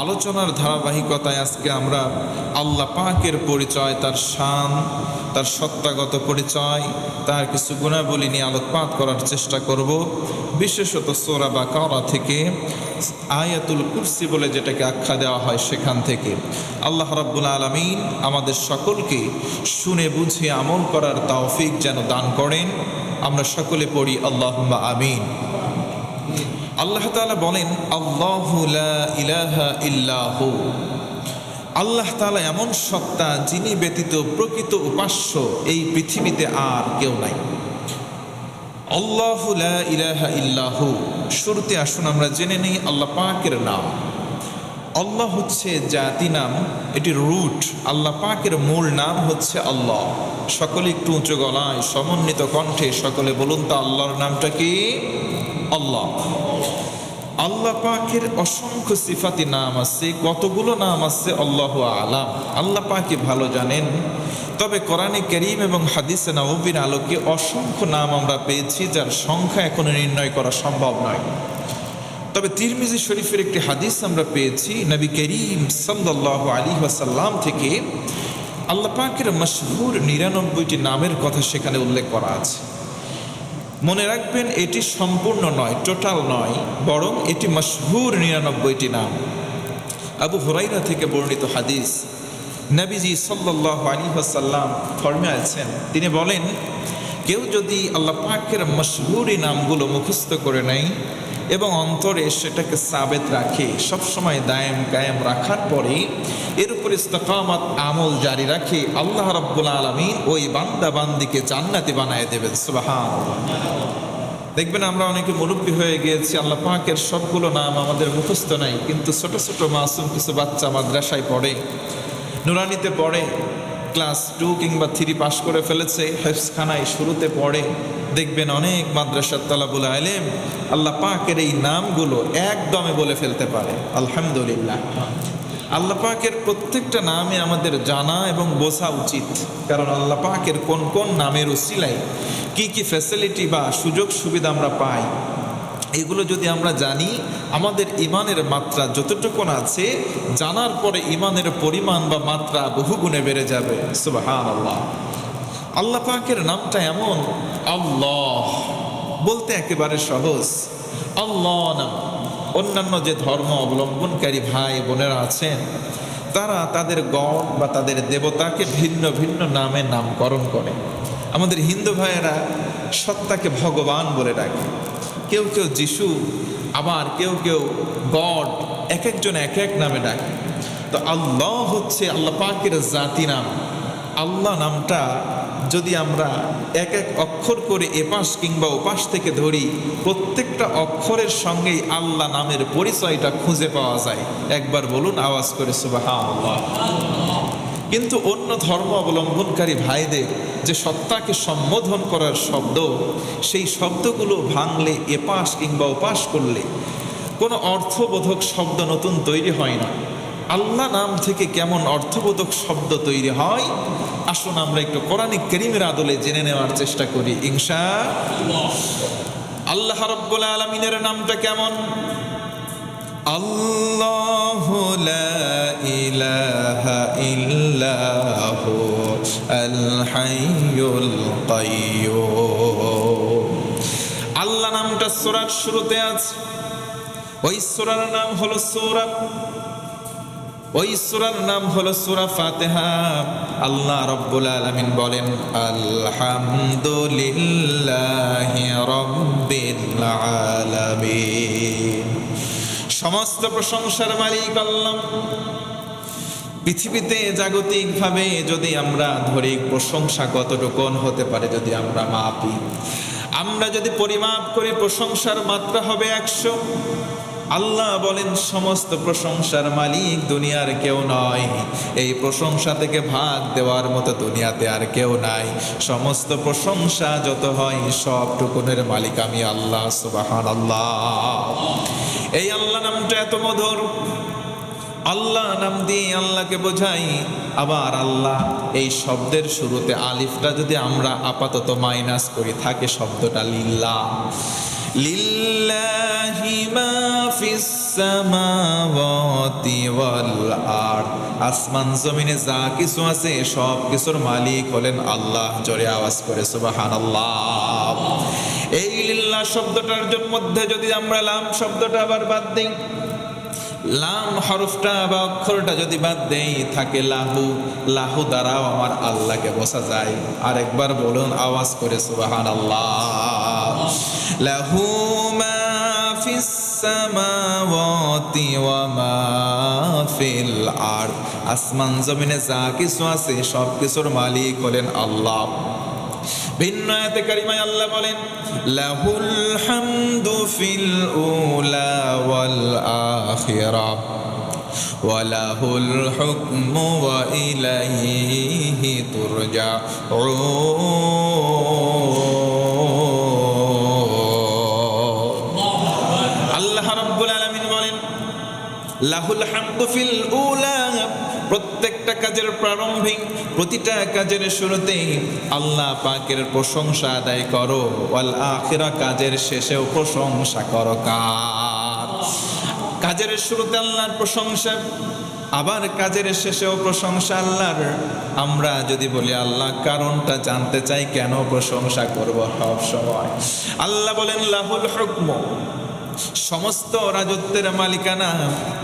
আলোচনার ধারাবাহিকতায় আজকে আমরা আল্লাহ পাকের পরিচয়, তার শান, তার সত্তাগত পরিচয়, তার কিছু গুণাবলী নিয়ে আলোকপাত করার চেষ্টা করব। বিশেষত সূরা বাকারা থেকে আয়াতুল কুরসি বলে যেটাকে আখ্যা দেওয়া হয় সেখান থেকে। আল্লাহ রাব্বুল আলামিন আমাদের সকলকে শুনে বুঝে আমল করার তৌফিক যেন দান করেন। আমরা সকলে পড়ি আল্লাহুম্মা আমিন। আল্লাহ তাআলা বলেন, আল্লাহু লা ইলাহা ইল্লাহু। আল্লাহ তাআলা এমন সত্তা যিনি ব্যতীত প্রকৃত উপাস্য এই পৃথিবীতে আর কেউ নাই। আল্লাহু লা ইলাহা ইল্লাহু। শুরুতে আসুন আমরা জেনে নেই আল্লাহ পাকের নাম। আল্লাহ হচ্ছে জাতি নাম, এটি রুট। আল্লাহ পাকের মূল নাম হচ্ছে আল্লাহ। সকলে একটু উঁচু গলায় সমন্বিত কণ্ঠে সকলে বলুন তো আল্লাহর নামটা কি? আল্লাহ। আল্লাহ পাকের অসংখ্য সিফাতি নাম আছে, কতগুলো নাম আছে আল্লাহু আলাম, আল্লাহ পাকই ভালো জানেন। তবে কোরআনে কারীম এবং হাদিসে নববীর আলোকে অসংখ্য নাম আমরা পেয়েছি যার সংখ্যা এখনো নির্ণয় করা সম্ভব নয়। তবে তিরমিজি শরীফের একটি হাদিস আমরা পেয়েছি নবী করিম সাল্লাল্লাহু আলাইহি ওয়াসাল্লাম থেকে আল্লাহ পাকের মশহুর ৯৯টি নামের কথা সেখানে উল্লেখ করা আছে। মনে রাখবেন, এটি সম্পূর্ণ নয়, টোটাল নয়, বরং এটি মশহুর ৯৯টি নাম। আবু হুরায়রা থেকে বর্ণিত হাদিস, নবীজি সাল্লাল্লাহু আলাইহি ওয়াসাল্লাম ফরমায়েছেন, তিনি বলেন, কেউ যদি আল্লাহ পাকের মশহুর নামগুলো মুখস্থ করে নেয় এবং অন্তরে সেটাকে সাবেত রাখে, সবসময় দায়েম কায়েম রাখার পরে এর উপর ইস্তেকামাত আমল জারি রাখে, আল্লাহ রাব্বুল আলামিন ওই বান্দা বান্দিকে জান্নাতি বানায় দেবেন। সুবহানাল্লাহ। দেখবেন আমরা অনেকে মুরব্বী হয়ে গিয়েছি, আল্লাহ পাকের সবগুলো নাম আমাদের মুখস্থ নাই, কিন্তু ছোট ছোট মাসুম কিছু বাচ্চা মাদ্রাসায় পড়ে, নুরানিতে পড়ে, ক্লাস 2 কিংবা 3 পাশ করে ফেলেছে, হেফজখানায় শুরুতে পড়ে। দেখবেন অনেক মাদ্রাসার তালাবুল ইলম আল্লাহ পাকের এই নামগুলো একদমে বলে ফেলতে পারে। আলহামদুলিল্লাহ। আল্লাহ পাকের প্রত্যেকটা নামে আমাদের জানা এবং বোঝা উচিত, কারণ আল্লাহ পাকের কোন কোন নামের উসিলায় কি কি ফ্যাসিলিটি বা সুযোগ সুবিধা আমরা পাই, এগুলো যদি আমরা জানি, আমাদের ইমানের মাত্রা যতটুকুন আছে জানার পরে ইমানের পরিমাণ বা মাত্রা বহুগুণে বেড়ে যাবে। সুবহানাল্লাহ। আল্লাহ পাকের নামটা এমন, আল্লাহ বলতে একেবারে সহজ। আল্লাহ নাম অন্যান্য যে ধর্ম অবলম্বনকারী ভাই বোনেরা আছেন, তারা তাদের গড বা তাদের দেবতাকে ভিন্ন ভিন্ন নামে নামকরণ করে। আমাদের হিন্দু ভাইয়েরা সত্তাকে ভগবান বলে ডাকে, কেউ কেউ যিশু, আবার কেউ কেউ গড, এক একজন এক এক নামে ডাকে। তো আল্লাহ হচ্ছে আল্লাহ পাকের জাতি নাম। আল্লাহ নামটা যদি আমরা এক এক অক্ষর করে এপাশ কিংবা ওপাশ থেকে ধরি, প্রত্যেকটা অক্ষরের সঙ্গেই আল্লাহ নামের পরিচয়টা খুঁজে পাওয়া যায়। একবার বলুন আওয়াজ করে সুবহানাল্লাহ। কিন্তু অন্য ধর্ম অবলম্বনকারী ভাইদের যে সত্তাকে সম্বোধন করার শব্দ, সেই শব্দগুলো ভাঙলে, এপাশ কিংবা ওপাশ করলে কোনো অর্থবোধক শব্দ নতুন তৈরি হয় না। আল্লাহ নাম থেকে কেমন অর্থবোধক শব্দ তৈরি হয়, আসুন আমরা একটু কোরআনে কারীমের আদলে জেনে নেওয়ার চেষ্টা করি ইনশাআল্লাহ। আল্লাহ রাব্বুল আলামিনের নামটা কেমন? আল্লাহু লা ইলাহা ইল্লাহু আল হাইয়ুল কাইয়্যুম। আল্লাহ নামটা সূরার শুরুতে আছে। ওই সূরার নাম হলো সূরা ফাতিহা। আল্লাহ রাব্বুল আলামিন বলেন, আলহামদুলিল্লাহি রাব্বিল আলামিন। সমস্ত প্রশংসার মালিক আল্লাহ। পৃথিবীতে জাগতিকভাবে যদি আমরা ধরি প্রশংসা কতটুকুন হতে পারে, যদি আমরা মাপি, আমরা যদি পরিমাপ করি, প্রশংসার মাত্রা হবে 100। আল্লাহ বলেন, সমস্ত প্রশংসার মালিক দুনিয়ার কেউ নয়, এই প্রশংসা থেকে ভাগ দেওয়ার মতো দুনিয়াতে আর কেউ নাই। সমস্ত প্রশংসা যত হয় সবটুকুনের মালিক আমি আল্লাহ। সুবহানাল্লাহ। এই আল্লাহ নামটা এত মধুর। আল্লাহ নাম দিয়ে আল্লাহকে বোঝাই। আবার আল্লাহ এই শব্দের শুরুতে আলিফটা যদি আমরা আপাতত মাইনাস করি, থাকে শব্দটা লিল্লাহ। লিল্লাহি মা ফিস সামাওয়াতি ওয়াল আরদ, আসমান জমিনে যা কিছু আছে সব কিছুর মালিক হলেন আল্লাহ। জোরে আওয়াজ করে সুবহানাল্লাহ। এই লিল্লাহ শব্দটার মধ্যে যদি আমরা লাম শব্দটা আবার বাদ দেই, লাম হরফটা বা অক্ষরটা যদি বাদ দেই, থাকে লাহু। লাহু দ্বারাও আমার আল্লাহকে বোঝা যায়। আরেকবার বলুন আওয়াজ করে সুবহানাল্লাহ। লাহু মা ফিস সামাওয়াতি ওয়া মা ফিল আরদ, আসমান জমিনে যা কিছু আছে সব কিছুর মালিক হলেন আল্লাহ। ভিন্ন আয়াতে কারিমায় আল্লাহ বলেন, লাহুল হামদু ফিল উলা ওয়াল আখিরাহ ওয়া লাহুল হুকমু ওয়া ইলাইহি তুরজাউন। আল্লাহ রাব্বুল আলামিন বলেন, লাহুল হামদু ফিল উলা, প্রত্যেকটা কাজের প্রারম্ভিক, প্রতিটা কাজের শুরুতে আল্লাহ পাকের প্রশংসা আদায় করো। ওয়াল আখিরা, কাজের শেষেও প্রশংসা করো। কার? কাজের শুরুতে আল্লাহর প্রশংসা, আবার কাজের শেষেও প্রশংসা আল্লাহর। আমরা যদি বলি আল্লাহ কারণটা জানতে চাই, কেন প্রশংসা করব সব সময়? আল্লাহ বলেন লাহুল হুকমু, সমস্ত রাজত্বের মালিকানা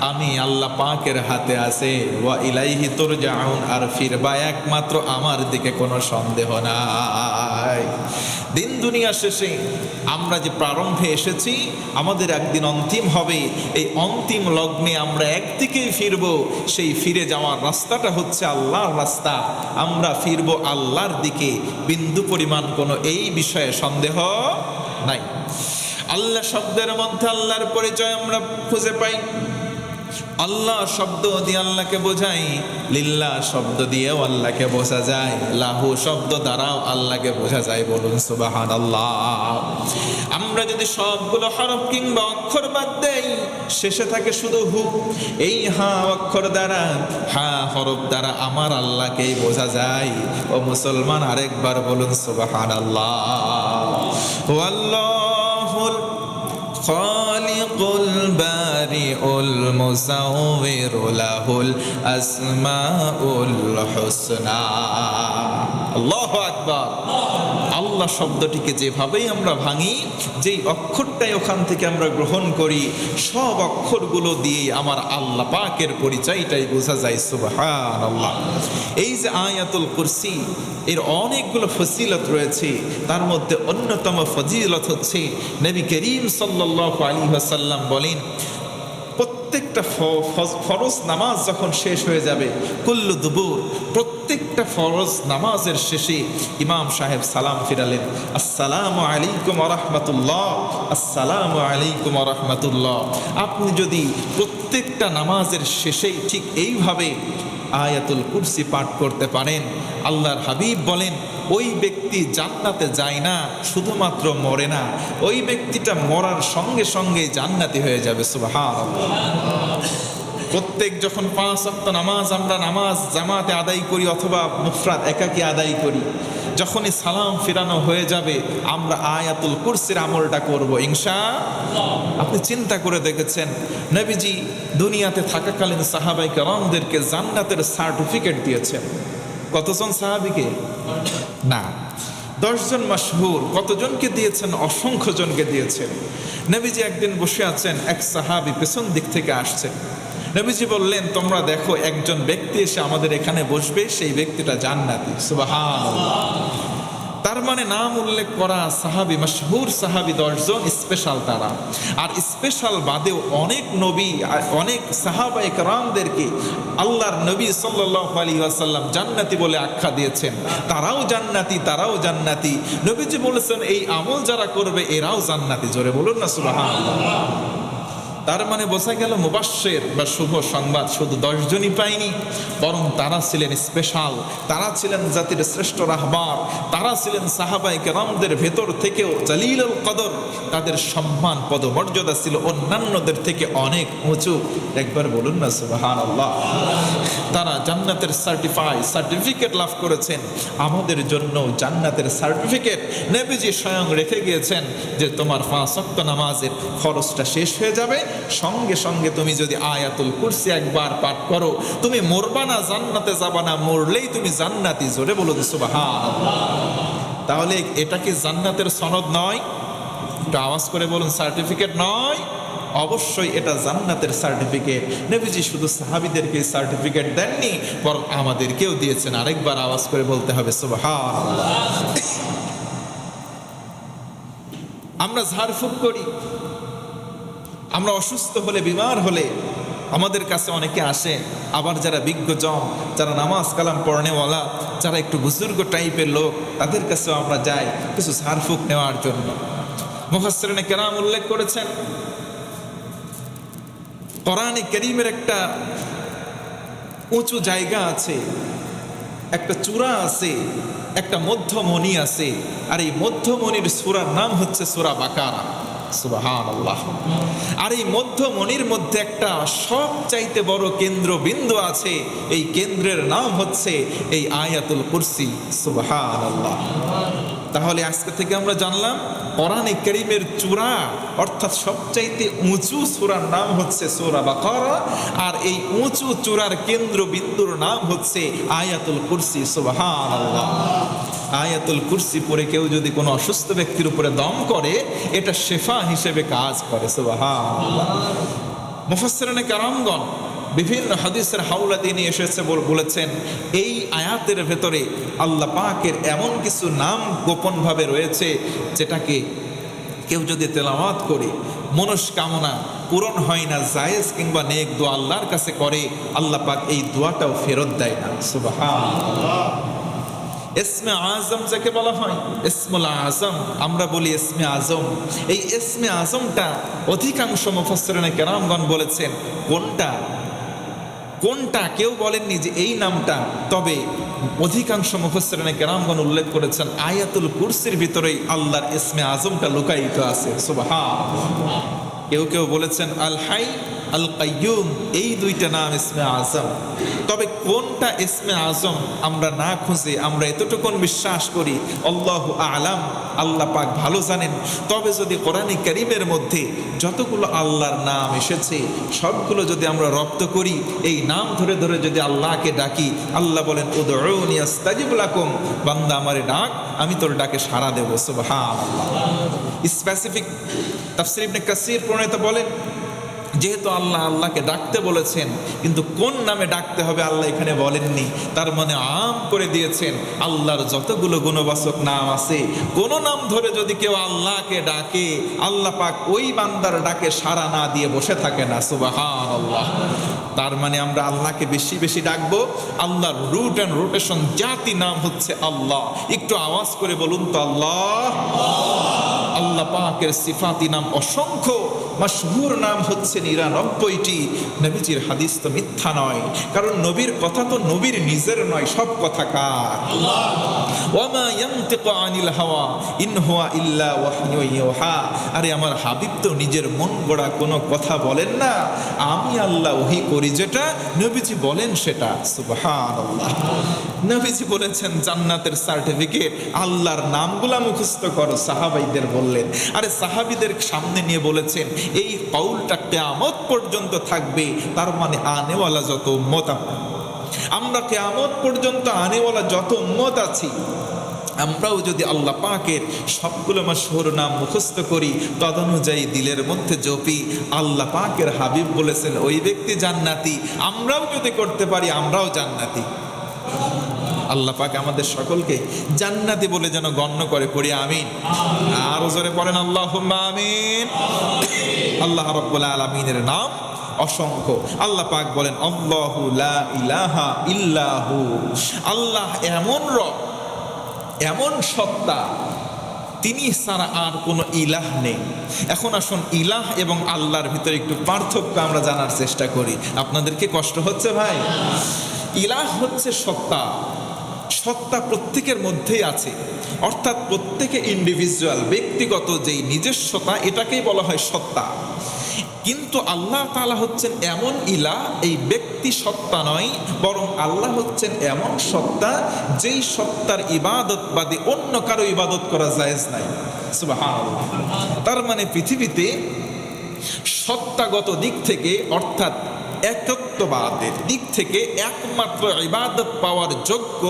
আমি আল্লাহ পাকের হাতে আছে। ওয়া ইলাইহি তুরজাউন, আর ফিরবা একমাত্র আমার দিকে, কোনো সন্দেহ নাই। দিন দুনিয়া শেষে আমরা যে প্রারম্ভে এসেছি, আমাদের একদিন অন্তিম হবে। এই অন্তিম লগ্নে আমরা একদিকেই ফিরব। সেই ফিরে যাওয়ার রাস্তাটা হচ্ছে আল্লাহর রাস্তা। আমরা ফিরব আল্লাহর দিকে, বিন্দু পরিমাণ কোনো এই বিষয়ে সন্দেহ নাই। আল্লাহ শব্দের মধ্যে আল্লাহর পরিচয় আমরা খুঁজে পাই। আল্লাহ শব্দ দিয়ে আল্লাহকে বোঝাই, লিল্লাহ শব্দ দিয়েও আল্লাহকে বোঝা যায়, লাহু শব্দ দ্বারাও আল্লাহকে বোঝা যায়। বলুন সুবহানাল্লাহ। আমরা যদি সবগুলো হরফ কিংবা অক্ষর বাদ দেই, শেষে থাকে শুধু হু। এই হা অক্ষর দ্বারা, হা হরফ দ্বারা আমার আল্লাহকেই বোঝা যায়। ও মুসলমান, আরেকবার বলুন সুবহানাল্লাহ। ওয়াল্লাহুল খালিকুল বারিউল মুসাউবিরু লাহুল আসমাউল হুসনা। আল্লাহু আকবার। আল্লাহ শব্দটিকে যেভাবেই আমরা ভাঙি, যেই অক্ষরটাই ওখান থেকে আমরা গ্রহণ করি, সব অক্ষরগুলো দিয়ে আমার আল্লাহ পাকের পরিচয়টাই বোঝা যায়। সুবহানাল্লাহ। এই যে আয়াতুল কুরসি, এর অনেকগুলো ফজিলত রয়েছে। তার মধ্যে অন্যতম ফজিলত হচ্ছে, নবী করিম সাল্লাল্লাহু আলাইহি ওয়াসাল্লাম বলেন, প্রত্যেকটা ফরজ নামাজ যখন শেষ হয়ে যাবে, কুল্লু দুবুর, প্রত্যেকটা ফরজ নামাজের শেষে ইমাম সাহেব সালাম ফিরালেন, আসসালামু আলাইকুম ওয়া রাহমাতুল্লাহ, আসসালামু আলাইকুম ওয়া রাহমাতুল্লাহ। আপনি যদি প্রত্যেকটা নামাজের শেষেই ঠিক এইভাবে আয়াতুল কুরসি পাঠ করতে পারেন, আল্লাহর হাবিব বলেন, ওই ব্যক্তি জান্নাতে যায় না, শুধুমাত্র মরে না, ওই ব্যক্তিটা মরার সঙ্গে সঙ্গে জান্নাতি হয়ে যাবে। সুবহানাল্লাহ। প্রত্যেক যখন 5 ওয়াক্ত নামাজ আমরা নামাজ জামাতে আদায় করি অথবা মুফরাদ একাকী আদায় করি, যখনই সালাম ফিরানো হয়ে যাবে, আমরা আয়াতুল কুরসির আমলটা করব ইনশাআল্লাহ। আপনি চিন্তা করে দেখেছেন, নবীজি দুনিয়াতে থাকাকালীন সাহাবায়ে কেরামদেরকে জান্নাতের সার্টিফিকেট দিয়েছেন। কতজন সাহাবীকে? না, 10 জন মাশহুর। কতজনকে দিয়েছেন? অসংখ্য জনকে দিয়েছেন। নবীজি একদিন বসে আছেন, এক সাহাবী পেছন দিক থেকে আসছে। নবীজি বললেন, তোমরা দেখো, একজন ব্যক্তি এসে আমাদের এখানে বসবে, সেই ব্যক্তিটা জান্নাতি। সুবহানাল্লাহ। তার মানে নাম উল্লেখ করা সাহাবী, মাশহুর সাহাবী 10 জন, স্পেশাল তারা। আর স্পেশাল বাদেও অনেক নবী, অনেক সাহাবায়ে কেরামদেরকে আল্লাহর নবী সাল্লাল্লাহু আলাইহি ওয়াসাল্লাম জান্নাতি বলে আখ্যা দিয়েছেন। তারাও জান্নাতি, তারাও জান্নাতি। নবীজি বলেছেন, এই আমল যারা করবে এরাও জান্নাতি। জোরে বলুন না সুবহানাল্লাহ। তার মানে বোঝা গেল মুবাশশির বা শুভ সংবাদ শুধু 10 জনই পায়নি, বরং তারা ছিলেন স্পেশাল, তারা ছিলেন জাতির শ্রেষ্ঠ রাহবার, তারা ছিলেন সাহাবায়ে কেরামদের ভেতর থেকেও জালিলুল কদর, তাদের সম্মান পদমর্যাদা ছিল অন্যান্যদের থেকে অনেক উঁচু। একবার বলুন না সুবহানাল্লাহ। তারা জান্নাতের সার্টিফিকেট লাভ করেছেন। আমাদের জন্য জান্নাতের সার্টিফিকেট নবীজি স্বয়ং রেখে গিয়েছেন যে তোমার 5 ওয়াক্ত নামাজের খরচটা শেষ হয়ে যাবে, সঙ্গে সঙ্গে তুমি যদি আয়াতুল কুরসি একবার পাঠ করো, তুমি মরবা না, জান্নাতে যাবা না, মরলেই তুমি জান্নাতি। জোরে বলো সুবহানাল্লাহ। তাহলে এটা কি জান্নাতের সনদ নয়? একটু আওয়াজ করে বলুন, সার্টিফিকেট নয়? অবশ্যই এটা জান্নাতের সার্টিফিকেট। নবীজি শুধু সাহাবীদেরকে সার্টিফিকেট দেননি, বরং আমাদেরকেও দিয়েছেন। আরেকবার আওয়াজ করে বলতে হবে সুবহানাল্লাহ। আমরা ঝাড়ফুঁক করি, আমরা অসুস্থ হলে, বিমার হলে আমাদের কাছে অনেকে আসে। আবার যারা বিজ্ঞজন, যারা নামাজ কালাম পড়নেওয়ালা, যারা একটু বুজুর্গ টাইপের লোক, তাদের কাছেও আমরা যাই কিছু ঝাড়ফুঁক নেওয়ার জন্য। মুফাসসিরিনে কেরাম উল্লেখ করেছেন, কোরআনে কারীমের একটা উঁচু জায়গা আছে, একটা চূড়া আছে, একটা মধ্যমণি আছে, আর এই মধ্যমণির সূরার নাম হচ্ছে সূরা বাকারা। সুবহানাল্লাহ। আর এই মধ্যমণির মধ্যে একটা সবচাইতে বড় কেন্দ্রবিন্দু আছে, এই কেন্দ্রের নাম হচ্ছে এই আয়াতুল কুরসি। সুবহানাল্লাহ। তাহলে আজকে থেকে আমরা জানলাম কোরআনে কারীমের চূড়া অর্থাৎ সবচাইতে উঁচু সূরার নাম হচ্ছে সূরা বাকারা, আর এই উঁচু চূড়ার কেন্দ্রবিন্দুর নাম হচ্ছে আয়াতুল কুরসি। সুবহানাল্লাহ। আয়াতুল কুরসি পড়ে কেউ যদি কোনো অসুস্থ ব্যক্তির উপরে দম করে, এটা শেফা হিসেবে কাজ করে। সুবহানাল্লাহ। মুফাসসিরিনে কেরামগণ বিভিন্ন হাদিসের হাওলা দিয়ে এসেছে, বলেছেন এই আয়াতের ভেতরে আল্লাহ পাকের এমন কিছু নাম গোপনভাবে রয়েছে, যেটাকে কেউ যদি তেলাওয়াত করে মনস্কামনা পূরণ হয় না, জায়েজ কিংবা নেক দোয়া আল্লাহর কাছে করে, আল্লাহ পাক এই দোয়াটাও ফেরত দেয় না। সুবহানাল্লাহ। ইসমে আজম যাকে বলা হয়, ইসমুল আজম, আমরা বলি ইসমে আজম। এই ইসমে আজমটা অধিকাংশ মুফাসসিরিনে কেরামগণ বলেছেন কোনটা কোনটা কেউ বলেননি যে এই নামটা, তবে অধিকাংশ মুফাসসিরিনে কেরামগণ উল্লেখ করেছেন আয়াতুল কুরসির ভিতরেই আল্লাহর ইসমে আজমটা লুকায়িত আছে। সুবহানাল্লাহ। কেউ কেউ বলেছেন আল হাই, আল কাইয়ুম, এই দুইটা নাম ইসমে আজম। তবে কোনটা ইসমে আজম আমরা না খুঁজে আমরা এতটুকুন বিশ্বাস করি আল্লাহু আ'লাম, আল্লাহ পাক ভালো জানেন। তবে যদি কোরআনে কারীমের মধ্যে যতগুলো আল্লাহর নাম এসেছে সবগুলো যদি আমরা রপ্ত করি, এই নাম ধরে ধরে যদি আল্লাহকে ডাকি, আল্লাহ বলেন উদউনি আস্তাজিব লাকুম, বান্দা আমারে ডাক, আমি তোর ডাকে সাড়া দেব। সুবহানাল্লাহ। স্পেসিফিক তাফসীর ইবনে কাসির প্রণেতা বলেন, যেহেতু আল্লাহ আল্লাহকে ডাকতে বলেছেন, কিন্তু কোন নামে ডাকতে হবে আল্লাহ এখানে বলেননি, তার মানে আম করে দিয়েছেন আল্লাহর যতগুলো গুণবাচক নাম আছে, কোন নাম ধরে যদি কেউ আল্লাহকে ডাকে, আল্লাহ পাক ওই বান্দার ডাকে সাড়া না দিয়ে বসে থাকে না। সুবহানাল্লাহ। তার মানে আমরা আল্লাহকে বেশি বেশি ডাকবো। আল্লাহর রুট অ্যান্ড রোটেশন জাতি নাম হচ্ছে আল্লাহ। একটু আওয়াজ করে বলুন তো আল্লাহ। আল্লাহ পাকের সিফাতি নাম অসংখ্য, মাশহুর নাম হচ্ছে 99টি। নবীজির হাদিস তো মিথ্যা নয়, কারণ নবীর কথা তো নবীর নিজের নয়, সব কথা কার? আল্লাহ। ওয়ামা ইয়ানতিকু আনিল হাওয়া ইন হুয়া ইল্লা ওয়াহয়ুন ইউহা। আরে আমার হাবিব তো নিজের মন গড়া কোনো কথা বলেন না, আমি আল্লাহ ওহী করি যেটা নবীজি বলেন সেটা। সুবহানাল্লাহ। নবীজি বলেছেন জান্নাতের সার্টিফিকেট, আল্লাহর নামগুলা মুখস্থ করো, সাহাবাইদের বললেন। আরে সাহাবীদের সামনে নিয়ে বলেছেন এই কওলটা কিয়ামত পর্যন্ত থাকবে, তার মানে আনেওয়ালা যত উম্মত, আমরা কিয়ামত পর্যন্ত আনেওয়ালা যত উম্মত আছি, আমরাও যদি আল্লাহ পাকের সবগুলো মাশহুর নাম মুখস্থ করি, তদনুযায়ী দিলের মধ্যে জপি, আল্লাহ পাকের হাবিব বলেছেন ওই ব্যক্তি জান্নাতি, আমরাও যদি করতে পারি আমরাও জান্নাতি। আল্লাহ পাক আমাদের সকলকে জান্নাতি বলে যেন গণ্য করে, পড়ি আমিন। আরো জোরে পড়েন আল্লাহুম্মা আমিন। আল্লাহ রাব্বুল আলামিনের নাম অসংখ্য। আল্লাহ পাক বলেন আল্লাহু লা ইলাহা ইল্লাহু, আল্লাহ এমন রব, এমন সত্তা তিনি ছাড়া আর কোনো ইলাহ নেই। এখন আসুন ইলাহ এবং আল্লাহর ভিতরে একটু পার্থক্য আমরা জানার চেষ্টা করি। আপনাদেরকে কষ্ট হচ্ছে ভাই? ইলাহ হচ্ছে সত্তা, সত্তা প্রত্যেকের মধ্যেই আছে, অর্থাৎ প্রত্যেকে ইন্ডিভিজুয়াল, ব্যক্তিগত যেই নিজস্বতা, এটাকেই বলা হয় সত্তা। কিন্তু আল্লাহ তাআলা হচ্ছেন এমন ইলাহ, এই ব্যক্তি সত্তা নয়, বরং আল্লাহ হচ্ছেন এমন সত্তা যেই সত্তার ইবাদত বাদে অন্য কারো ইবাদত করা জায়েজ নাই। সুবহানাল্লাহ। তার মানে পৃথিবীতে সত্তাগত দিক থেকে, অর্থাৎ একত্ববাদের দিক থেকে একমাত্র ইবাদত পাওয়ার যোগ্য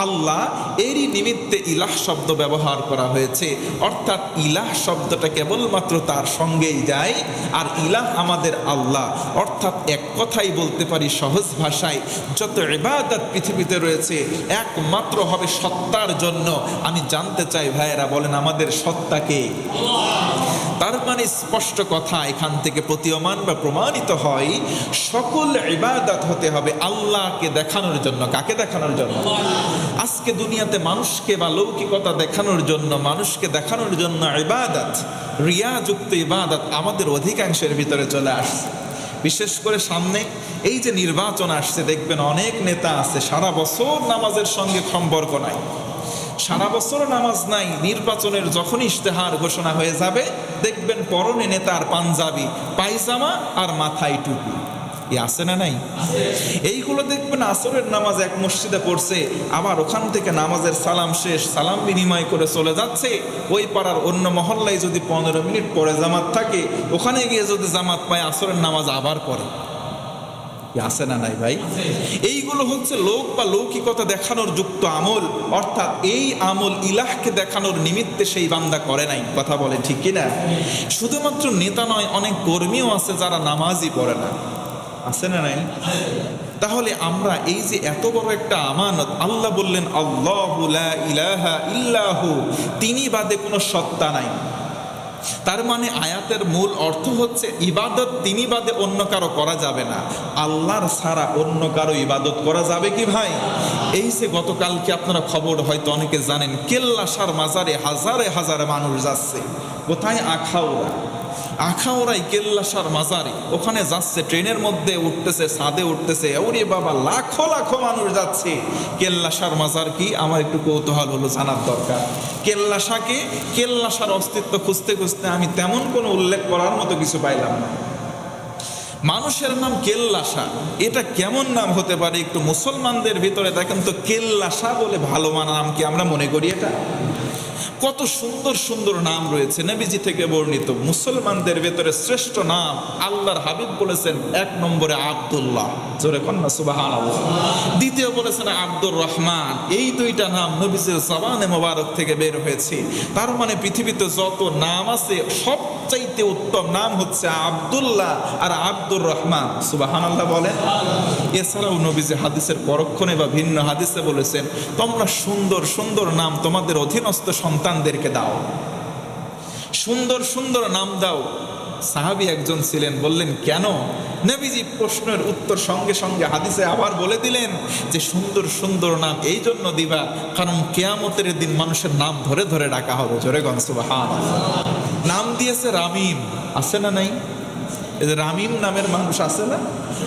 আল্লাহ, এরই নিমিত্তে ইলাহ শব্দ ব্যবহার করা হয়েছে। অর্থাৎ ইলাহ শব্দটা কেবলমাত্র তার সঙ্গেই যায়, আর ইলাহ আমাদের আল্লাহ। অর্থাৎ এক কথাই বলতে পারি সহজ ভাষায়, যত ইবাদত পৃথিবীতে রয়েছে একমাত্র হবে সত্তার জন্য। আমি জানতে চাই ভাইয়েরা, বলেন আমাদের সত্তাকে? তার মানে স্পষ্ট কথা এখান থেকে প্রতীয়মান বা প্রমাণিত হয়, সকল ইবাদত হতে হবে আল্লাহকে দেখানোর জন্য। কাকে দেখানোর জন্য? আজকে দুনিয়াতে মানুষকে বা লৌকিকতা দেখানোর জন্য, মানুষকে দেখানোর জন্য ইবাদত, রিয়াযুক্ত ইবাদত আমাদের অধিকাংশের ভিতরে চলে আসছে। বিশেষ করে সামনে এই যে নির্বাচন আসছে, দেখবেন অনেক নেতা আছে সারা বছর নামাজের সঙ্গে সম্পর্ক নাই, সারা বছর নামাজ নাই। নির্বাচনের যখন ইশতেহার ঘোষণা হয়ে যাবে, দেখবেন পরনে নেতার পাঞ্জাবি, পায়জামা আর মাথায় টুপি। আছে না নাই? এইগুলো দেখবেন আসরের নামাজ এক মসজিদে পড়ছে, আবার ওখান থেকে নামাজের সালাম শেষ, সালাম বিনিময় করে চলে যাচ্ছে। ওই পাড়ার অন্য মহল্লায় যদি 15 মিনিট পরে জামাত থাকে, ওখানে গিয়ে যদি জামাত পায়, আসরের নামাজ আবার পড়ে। আছে না নাই ভাই? এইগুলো হচ্ছে লোক বা লৌকিকতা দেখানোর যুক্ত আমল, অর্থাৎ এই আমল ইলাহকে দেখানোর নিমিত্তে সেই বান্দা করে নাই। কথা বলে ঠিক কিনা? শুধুমাত্র নেতা নয়, অনেক কর্মীও আছে যারা নামাজই পড়ে না। আছে না নাই? তাহলে আমরা এই যে এত বড় একটা আমানত, আল্লাহ বললেন আল্লাহু লা ইলাহা ইল্লাহু, তিনি বাদে কোনো সত্তা নাই। তার মানে আয়াতের মূল অর্থ হচ্ছে ইবাদত তিনি বাদে অন্য কারো করা যাবে না। আল্লাহর ছাড়া অন্য কারো ইবাদত করা যাবে কি ভাই? এই যে গতকালকে আপনারা খবর হয়তো অনেকে জানেন, কেল্লাসার মাজারে হাজারে হাজারে মানুষ যাচ্ছে। কোথায়? আখাউড়াই কেল্লাসার মাজারে, ওখানে যাচ্ছে, ট্রেনের মধ্যে উঠতেছে, ছাদে উঠতেছে, ওরে বাবা, লাখো লাখো মানুষ যাচ্ছে। কেল্লাসার মাজার কি? আমার একটু কৌতূহল হলো, জানার দরকার। কেল্লাসাকে, কেল্লাসার অস্তিত্ব খুঁজতে খুঁজতে আমি তেমন কোনো উল্লেখ করার মতো কিছু পাইলাম না। মানুষের নাম কেল্লাসা, এটা কেমন নাম হতে পারে? একটু মুসলমানদের ভিতরে দেখেন তো, কেল্লাসা বলে ভালো মানা নাম কি আমরা মনে করি? এটা কত সুন্দর সুন্দর নাম রয়েছে নবীজি থেকে বর্ণিত। মুসলমানদের ভেতরে শ্রেষ্ঠ নাম আল্লাহর হাবিব বলেছেন 1 নম্বরে আব্দুল্লাহ, জোরে কন্যা সুবহানাল্লাহ। দ্বিতীয় বলেছেন আব্দুর রহমান। এই দুইটা নাম নবীজির জবানে মোবারক থেকে বের হয়েছে। তার মানে পৃথিবীতে যত নাম আছে, সবচাইতে উত্তম নাম হচ্ছে আব্দুল্লাহ আর আব্দুর রহমান। সুবহানাল্লাহ বলেন। এছাড়াও নবীজি হাদিসের পরক্ষণে বা ভিন্ন হাদিসে বলেছেন, তোমরা সুন্দর সুন্দর নাম তোমাদের অধীনস্থ সন্তানদেরকে দাও, সুন্দর সুন্দর নাম দাও। সাহাবী একজন ছিলেন, বললেন কেন? নবীজি প্রশ্নের উত্তর সঙ্গে সঙ্গে হাদিসে আবার বলে দিলেন যে সুন্দর সুন্দর নাম এই জন্য দিবা, কারণ কিয়ামতের দিন মানুষের নাম ধরে ধরে ডাকা হবে। জোরে গণ সুবহানাল্লাহ। নাম দিয়েছে রামিম। আছে না নাই? এই যে রামিম নামের মানুষ আছে না?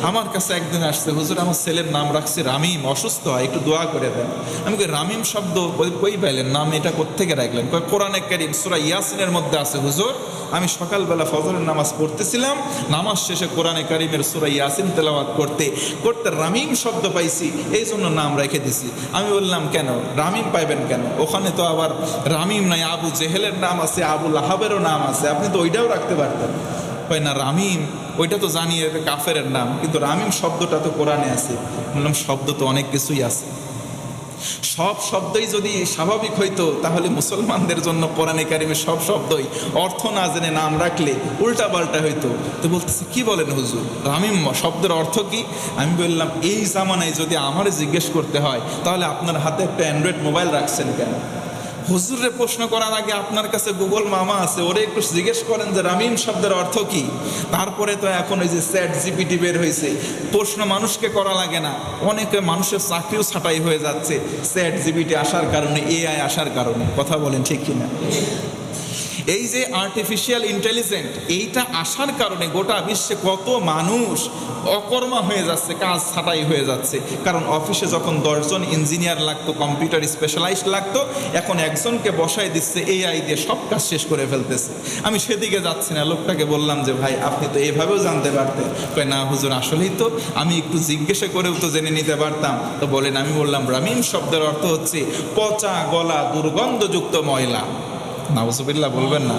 আমার কাছে একদিন আসছে, হুজুর আমার ছেলের নাম রাখছি রামিম, অসুস্থ হয়, একটু দোয়া করে দেন। আমি কই রামিম শব্দ কই পাইলেন? নাম এটা কোত্থেকে রাখলেন? কই কোরআনে কারীম সূরা ইয়াসিনের মধ্যে আছে হুজুর। আমি সকালবেলা ফজরের নামাজ পড়তেছিলাম, নামাজ শেষে কোরআনে কারীমের সূরা ইয়াসিন তেলাওয়াত করতে করতে রামিম শব্দ পাইছি, এই জন্য নাম রেখে দিছি। আমি বললাম কেন রামিম পাইবেন কেন? ওখানে তো আবার রামিম নাই, আবু জেহেলের নাম আছে, আবু লাহাবেরও নাম আছে, আপনি তো ওইটাও রাখতে পারতেন। না রামিম ওইটা তো জানি কাফেরের নাম, কিন্তু রামিম শব্দটা তো কোরআনে আছে। বললাম শব্দ তো অনেক কিছুই আছে, সব শব্দই যদি স্বাভাবিক হইতো তাহলে মুসলমানদের জন্য কোরআনে কারিমের সব শব্দই অর্থ না জেনে নাম রাখলে উল্টা পাল্টা হইতো। তো বলতেছে কি বলেন হুজুর, রামিম শব্দের অর্থ কি? আমি বললাম এই জামানায় যদি আমার জিজ্ঞেস করতে হয় তাহলে আপনার হাতে একটা অ্যান্ড্রয়েড মোবাইল রাখছেন কেন? হুজুরে প্রশ্ন করার আগে আপনার কাছে গুগল মামা আছে, ওরে একটু জিজ্ঞেস করেন যে রামিম শব্দের অর্থ কি। তারপরে তো এখন ওই যে চ্যাট জিপিটি বের হয়েছে, প্রশ্ন মানুষকে করা লাগে না, অনেকে মানুষের চাকরিও ছাঁটাই হয়ে যাচ্ছে চ্যাট জিপিটি আসার কারণে, এআই আসার কারণে। কথা বলেন ঠিক কিনা? এই যে আর্টিফিশিয়াল ইন্টেলিজেন্ট, এইটা আসার কারণে গোটা বিশ্বে কত মানুষ অকর্মা হয়ে যাচ্ছে, কাজ ছাঁটাই হয়ে যাচ্ছে। কারণ অফিসে যখন 10 জন ইঞ্জিনিয়ার লাগতো, কম্পিউটার স্পেশালাইজড লাগতো, এখন একজনকে বসাই দিচ্ছে এআই দিয়ে সব কাজ শেষ করে ফেলতেছে। আমি সেদিকে যাচ্ছি না, লোকটাকে বললাম যে ভাই আপনি তো এভাবেও জানতে পারতেন। কয় না হুজুর, আসলেই তো আমি একটু জিজ্ঞাসা করেও তো জেনে নিতে পারতাম। তো বলেন, আমি বললাম রামিম শব্দের অর্থ হচ্ছে পচা গলা দুর্গন্ধযুক্ত ময়লা। নাউজুবিল্লাহ বলবেন না?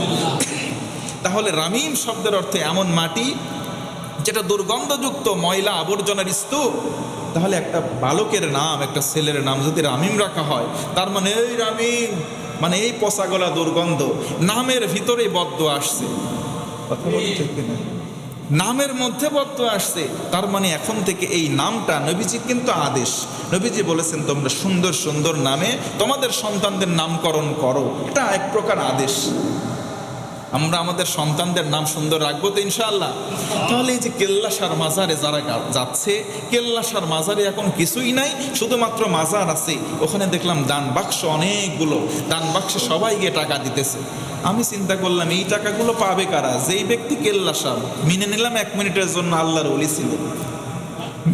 তাহলে রামিম শব্দের অর্থে এমন মাটি যেটা দুর্গন্ধযুক্ত, ময়লা আবর্জনার স্তূপ। তাহলে একটা বালকের নাম, একটা ছেলের নাম যদি রামিম রাখা হয়, তার মানে এই রামিম মানে এই পচা গলা দুর্গন্ধ, নামের ভিতরে বদ্ধ আসছে। কথা বলতে ঠিক কিনা? নামের মধ্যে বদ্ধ আসছে, তার মানে এখন থেকে এই নামটা, নবীজি কিন্তু আদেশ, নবীজি বলেছেন তোমরা সুন্দর সুন্দর নামে তোমাদের সন্তানদের নামকরণ করো, এটা এক প্রকার আদেশ। আমরা আমাদের সন্তানদের নাম সুন্দর রাখবো তো ইনশাআল্লাহ। তাহলে এই যে কেল্লাসার মাজারে যারা যাচ্ছে, কেল্লাসার মাজারে এখন কিছুই নাই, শুধুমাত্র মাজার আছে। ওখানে দেখলাম দান বাক্স অনেকগুলো, দান বাক্সে সবাই গিয়ে টাকা দিতেছে। আমি চিন্তা করলাম এই টাকাগুলো পাবে কারা? যেই ব্যক্তি কেল্লাসার, মেনে নিলাম 1 মিনিটের জন্য আল্লাহর ওলি ছিলেন,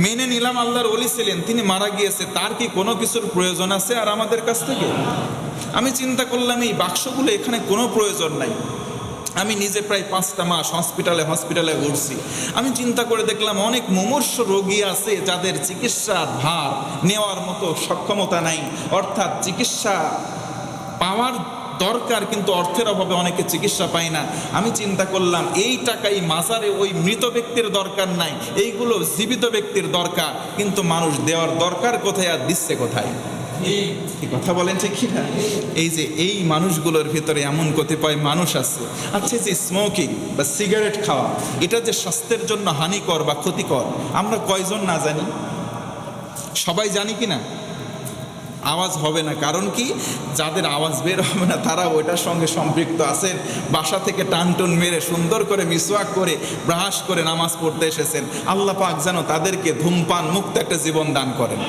মেনে নিলাম আল্লাহর ওলি ছিলেন, তিনি মারা গিয়েছে, তার কি কোনো কিছুর প্রয়োজন আছে আর আমাদের কাছ থেকে? আমি চিন্তা করলাম এই বাক্সগুলো এখানে কোনো প্রয়োজন নাই। আমি নিজে প্রায় 5টা মাস হসপিটালে ঘুরছি। আমি চিন্তা করে দেখলাম অনেক মুমূর্ষ রোগী আছে যাদের চিকিৎসার ভার নেওয়ার মতো সক্ষমতা নাই, অর্থাৎ চিকিৎসা পাওয়ার দরকার কিন্তু অর্থের অভাবে অনেকে চিকিৎসা পায় না। আমি চিন্তা করলাম এই টাকাই মাজারে ওই মৃত ব্যক্তির দরকার নাই, এইগুলো জীবিত ব্যক্তির দরকার, কিন্তু মানুষ দেওয়ার দরকার কোথায় আর দিচ্ছে কোথায়? কথা বলেন ঠিক কিনা? এই যে এই মানুষগুলোর ভিতরে এমন কতিপয় মানুষ আছে, আচ্ছা যে স্মোকিং বা সিগারেট খাওয়া, এটা যে স্বাস্থ্যের জন্য হানিকর বা ক্ষতিকর, আমরা কয়জন না জানি? সবাই জানি কিনা? আওয়াজ হবে না, কারণ কি? যাদের আওয়াজ বের হবে না তারা ওইটার সঙ্গে সম্পৃক্ত আছেন, বাসা থেকে টানটুন মেরে সুন্দর করে মিসওয়াক করে ব্রাশ করে নামাজ পড়তে এসেছেন। আল্লাহ পাক যেন তাদেরকে ধূমপান মুক্ত একটা জীবন দান করেন।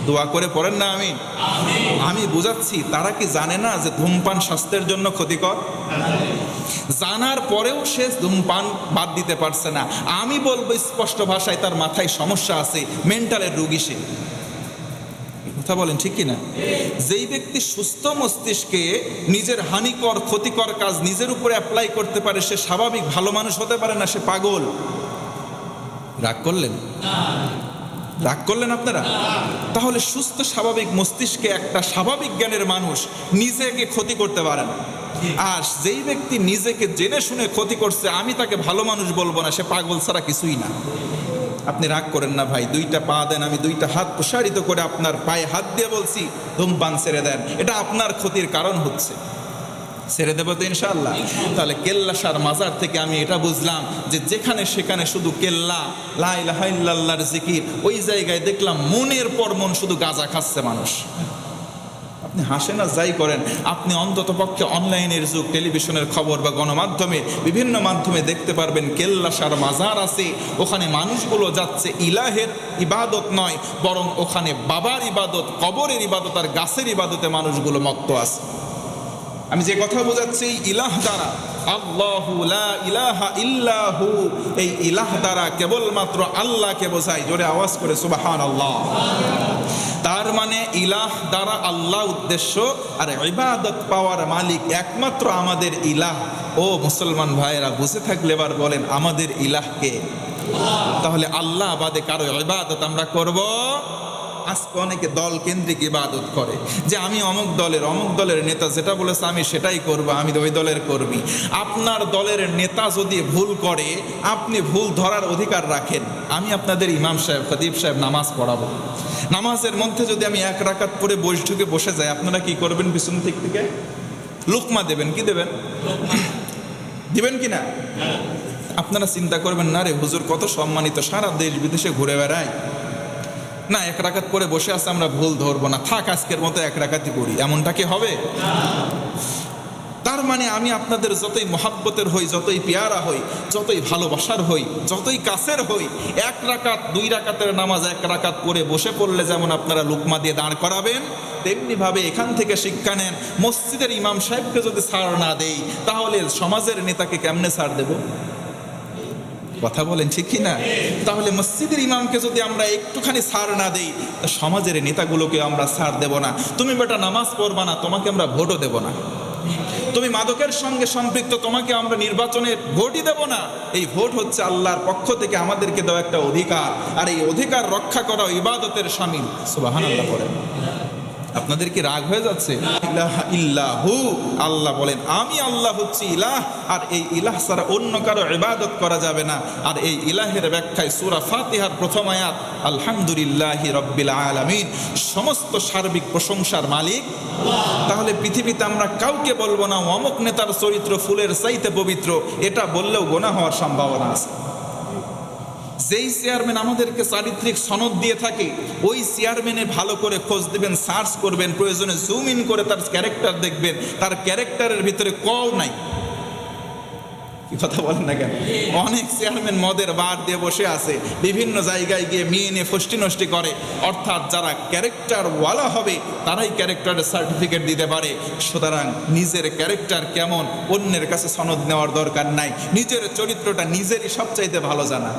দোয়া করে পড়েন না আমি? আমি বুঝাচ্ছি, তারা কি জানে না যে ধূমপান স্বাস্থ্যের জন্য ক্ষতিকর? জানার পরেও সে ধূমপান বাদ দিতে পারছে না। আমি বলবো স্পষ্ট ভাষায়, তার মাথায় সমস্যা আছে, মেন্টালের রোগী সে। কথা বলেন ঠিক কিনা? যেই ব্যক্তি সুস্থ মস্তিষ্কে নিজের হানিকর ক্ষতিকর কাজ নিজের উপরে অ্যাপ্লাই করতে পারে, সে স্বাভাবিক ভালো মানুষ হতে পারে না, সে পাগল। রাগ করলেন? রাগ করলেন আপনারা? তাহলে সুস্থ স্বাভাবিক মস্তিষ্কে একটা স্বাভাবিক জ্ঞানের মানুষ নিজেকে ক্ষতি করতে পারে না। আর যেই ব্যক্তি নিজেকে জেনে শুনে ক্ষতি করছে, আমি তাকে ভালো মানুষ বলবো না, সে পাগল ছাড়া কিছুই না। আপনি রাগ করেন না ভাই, 2টা পা দেন, আমি 2টা হাত প্রসারিত করে আপনার পায়ে হাত দিয়ে বলছি ধূমপান ছেড়ে দেন, এটা আপনার ক্ষতির কারণ হচ্ছে। ছেড়ে দেবো তো ইনশাআল্লাহ? তাহলে কেল্লাসার মাজার থেকে আমি এটা বুঝলাম যে যেখানে সেখানে শুধু কেল্লা, লা ইলাহা ইল্লাল্লাহর জিকির, ওই জায়গায় দেখলাম মনের পর মন শুধু গাঁজা খাচ্ছে মানুষ। আপনি হাসেন আর যাই করেন, আপনি অন্তত পক্ষে অনলাইনের যুগ, টেলিভিশনের খবর বা গণমাধ্যমে বিভিন্ন মাধ্যমে দেখতে পারবেন কেল্লাসার মাজার আছে, ওখানে মানুষগুলো যাচ্ছে ইলাহের ইবাদত নয়, বরং ওখানে বাবার ইবাদত, কবরের ইবাদত আর গাছের ইবাদতে মানুষগুলো মত্ত আছে। আমি যে কথা বোঝাচ্ছি, ইলাহ দ্বারা, আল্লাহু লা ইলাহা ইল্লাহু, এই ইলাহ দ্বারা কেবলমাত্র আল্লাহকে বোঝায়। জোরে আওয়াজ করে সুবহানাল্লাহ। তার মানে ইলাহ দ্বারা আল্লাহ উদ্দেশ্য, আর ইবাদত পাওয়ার মালিক একমাত্র আমাদের ইলাহ। ও মুসলমান ভাইয়েরা, বুঝে থাকলে এবার বলেন আমাদের ইলাহকে। তাহলে আল্লাহ বাদে কারো ইবাদত আমরা করব? আজকে অনেকে দল কেন্দ্রিক ইবাদত করে, যে আমি অমুক দলের নেতা যেটা বলেছে আমি সেটাই করব, আমি ওই দলের কর্মী। আপনার দলের নেতা যদি ভুল করে, আপনি ভুল ধরার অধিকার রাখেন। আমি আপনাদের ইমাম সাহেব, খতিব সাহেব নামাজ পড়াবো, নামাজের মধ্যে যদি আমি 1 রাকাত পরে বৈঠকে বসে যাই, আপনারা কি করবেন? পিছন থেকে লুকমা দেবেন। কি দেবেন? দিবেন কি না? আপনারা চিন্তা করবেন, না রে হুজুর কত সম্মানিত, সারা দেশ বিদেশে ঘুরে বেড়ায়, না এক রাকাত করে বসে আছে আমরা ভুল ধরবো না, থাক আজকের মতো এক রাকাতই করি, এমনটা কি হবে? তার মানে আমি আপনাদের যতই মহাব্বতের হই, যতই পেয়ারা হই, যতই ভালোবাসার হই, যতই কাছের হই, এক রাকাত দুই রাকাতের নামাজ এক রাকাত করে বসে পড়লে যেমন আপনারা লুকমা দিয়ে দাঁড় করাবেন, তেমনিভাবে এখান থেকে শিক্ষা নেন, মসজিদের ইমাম সাহেবকে যদি ছাড় না দেই তাহলে সমাজের নেতাকে কেমনে ছাড় দেব? কথা বলেন ঠিক কি না? তাহলে মসজিদের ইমামকে যদি আমরা একটুখানি ছাড় না দেই, সমাজের নেতাগুলোকে আমরা ছাড় দেব না। তুমি বেটা নামাজ পড়বা না, তোমাকে আমরা ভোটও দেব না। তুমি মাদকের সঙ্গে সম্পৃক্ত, তোমাকে আমরা নির্বাচনে ভোটই দেব না। এই ভোট হচ্ছে আল্লাহর পক্ষ থেকে আমাদেরকে দেওয়া একটা অধিকার, আর এই অধিকার রক্ষা করা ইবাদতের শামিল। সুবহানাল্লাহ পড়েন। আপনাদের কি রাগ হয়ে যাচ্ছে? ইলাহা ইল্লাহু, আল্লাহ বলেন আমি আল্লাহ হচ্ছি ইলাহ, আর এই ইলাহ ছাড়া অন্য কারো ইবাদত করা যাবে না। আর এই ইলাহের ব্যাখ্যায় সূরা ফাতিহার প্রথম আয়াত আলহামদুলিল্লাহি রাব্বিল আলামিন, সমস্ত সার্বিক প্রশংসার মালিক তাহলে পৃথিবীতে আমরা কাউকে বলবো না অমুক নেতার চরিত্র ফুলের চাইতে পবিত্র, এটা বললেও গুনাহ হওয়ার সম্ভাবনা আছে। যেই চেয়ারম্যান আমাদেরকে চারিত্রিক সনদ দিয়ে থাকে, ওই চেয়ারম্যানে ভালো করে খোঁজ দিবেন, সার্চ করবেন, প্রয়োজনে জুম ইন করে তার ক্যারেক্টার দেখবেন, তার ক্যারেক্টারের ভিতরে কও নাই। কি কথা বলেন না কেন? অনেক চেয়ারম্যান মদের বার দিয়ে বসে আছে, বিভিন্ন জায়গায় গিয়ে মেয়ে নিয়ে ফষ্টি নষ্টি করে। অর্থাৎ যারা ক্যারেক্টার ওয়ালা হবে তারাই ক্যারেক্টারের সার্টিফিকেট দিতে পারে। সুতরাং নিজের ক্যারেক্টার কেমন অন্যের কাছে সনদ নেওয়ার দরকার নাই, নিজের চরিত্রটা নিজেরই সবচাইতে ভালো জানা।